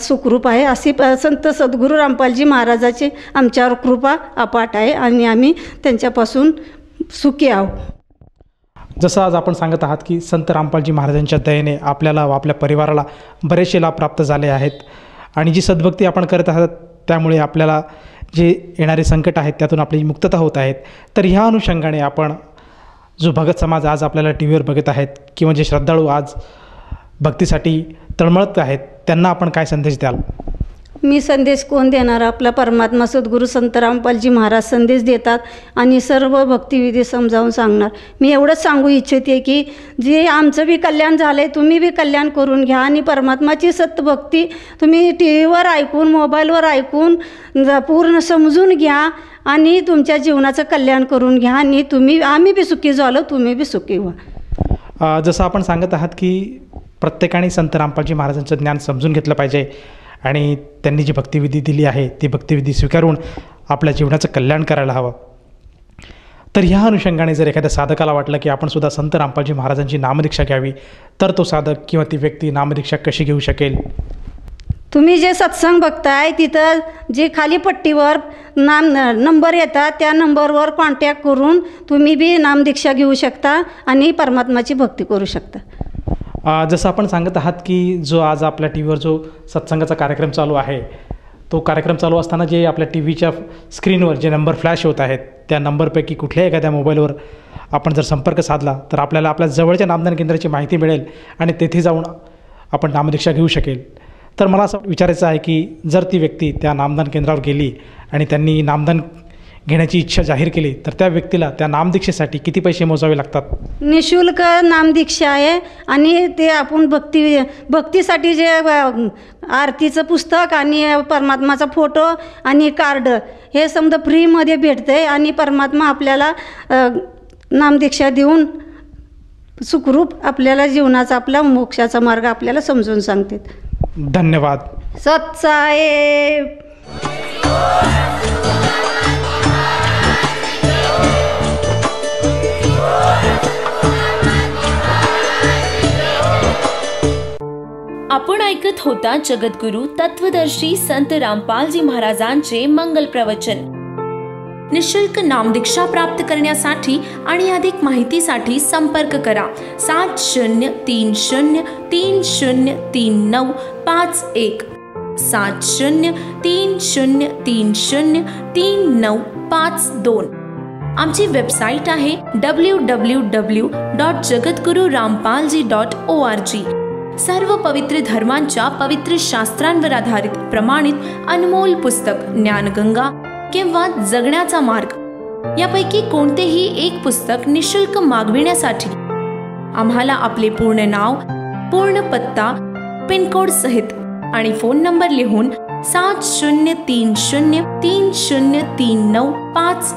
सुखरूप आहे. अशी संत सद्गुरू रामपालजी महाराजाची आमच्यावर कृपा अपाट आहे आणि आम्ही त्यांच्यापासून सुखी आहोत. जसं आज आपण सांगत आहात की संत रामपालजी महाराजांच्या दयेने आपल्याला व आपल्या परिवाराला बरेचसे लाभ प्राप्त झाले आहेत आणि जी सद्भक्ती आपण करत आहात त्यामुळे आपल्याला जे येणारे संकट आहेत त्यातून आपली मुक्तता होत आहेत. तर ह्या अनुषंगाने आपण जो भगत समाज आज आपल्याला टी व्हीवर बघत आहेत किंवा जे श्रद्धाळू आज भक्तीसाठी तळमळत आहेत त्यांना आपण काय संदेश द्याल? मी संदेश कोण देणार, आपला परमात्मा सद्गुरू संत रामपालजी महाराज संदेश देतात आणि सर्व भक्तिविधी समजावून सांगणार. मी एवढंच सांगू इच्छिते की जे आमचं बी कल्याण झालं आहे तुम्ही बी कल्याण करून घ्या आणि परमात्माची सत्यभक्ती तुम्ही टी व्हीवर ऐकून मोबाईलवर ऐकून पूर्ण समजून घ्या आणि तुमच्या जीवनाचं कल्याण करून घ्या आणि आम्ही बी सुखी झालो, तुम्ही बी सुखी व्हा. जसं आपण सांगत आहात की प्रत्येकाने संत रामपालजी महाराजांचं ज्ञान समजून घेतलं पाहिजे आणि त्यांनी जी भक्तिविधी दिली आहे ती भक्तिविधी स्वीकारून आपल्या जीवनाचं कल्याण करायला हवं. तर ह्या अनुषंगाने जर एखाद्या साधकाला वाटलं की आपण सुद्धा संत रामपालजी महाराजांची नामदीक्षा घ्यावी तर तो साधक किंवा ती व्यक्ती नामदीक्षा कशी घेऊ शकेल? तुम्ही जे सत्संग बघताय तिथं जे खाली पट्टीवर नंबर येतात त्या नंबरवर कॉन्टॅक्ट करून तुम्ही बी नामदीक्षा घेऊ शकता आणि परमात्माची भक्ती करू शकता. जसं आपण सांगत आहात की जो आज आपल्या टी व्हीवर जो सत्संगाचा कार्यक्रम चालू आहे तो कार्यक्रम चालू असताना जे आपल्या टी व्हीच्या स्क्रीनवर जे नंबर फ्लॅश होत आहेत त्या नंबरपैकी कुठल्याही एखाद्या मोबाईलवर आपण जर संपर्क साधला तर आपल्याला आपल्या जवळच्या नामदान केंद्राची माहिती मिळेल आणि तेथे जाऊन आपण नामदीक्षा घेऊ शकेल. तर मला असं विचारायचं आहे की जर ती व्यक्ती त्या नामदान केंद्रावर गेली आणि त्यांनी नामदान घेण्याची इच्छा जाहीर केली तर त्या व्यक्तीला त्या नामदीक्षेसाठी किती पैसे मोजावे लागतात? निःशुल्क नामदीक्षा आहे आणि ते आपण भक्तीसाठी जे आरतीचं पुस्तक आणि परमात्माचा फोटो आणि कार्ड हे समजा फ्रीमध्ये भेटते आणि परमात्मा आपल्याला नामदीक्षा देऊन सुखरूप आपल्याला जीवनाचा आपला मोक्षाचा मार्ग आपल्याला समजून सांगते. धन्यवाद. सत्साहेब. आपण ऐकत होता जगद्गुरु तत्वदर्शी संत रामपालजी महाराजांचे मंगल प्रवचन. निःशुल्क नामदीक्षा प्राप्त करण्यासाठी आणि अधिक माहितीसाठी संपर्क करा 7030303951 7030303952. आमची वेबसाईट आहे www.jagadgururampalji.org. सर्व पवित्र धर्मांच्या पवित्र शास्त्रांवर आधारित प्रमाणित अनमोल पुस्तक ज्ञानगंगा किंवा जगण्याचा मार्ग यापैकी कोणतेही एक पुस्तक निःशुल्क मागविण्यासाठी आम्हाला आपले पूर्ण नाव, पूर्ण पत्ता, पिनकोड सहित आणि फोन नंबर लिहून 7030303951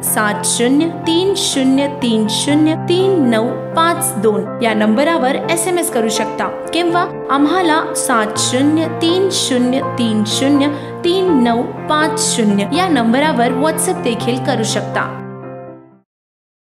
7030303952 या नंबरावर SMS करू शकता किंवा आम्हाला 7030303950 या नंबरावर WhatsApp देखील करू शकता.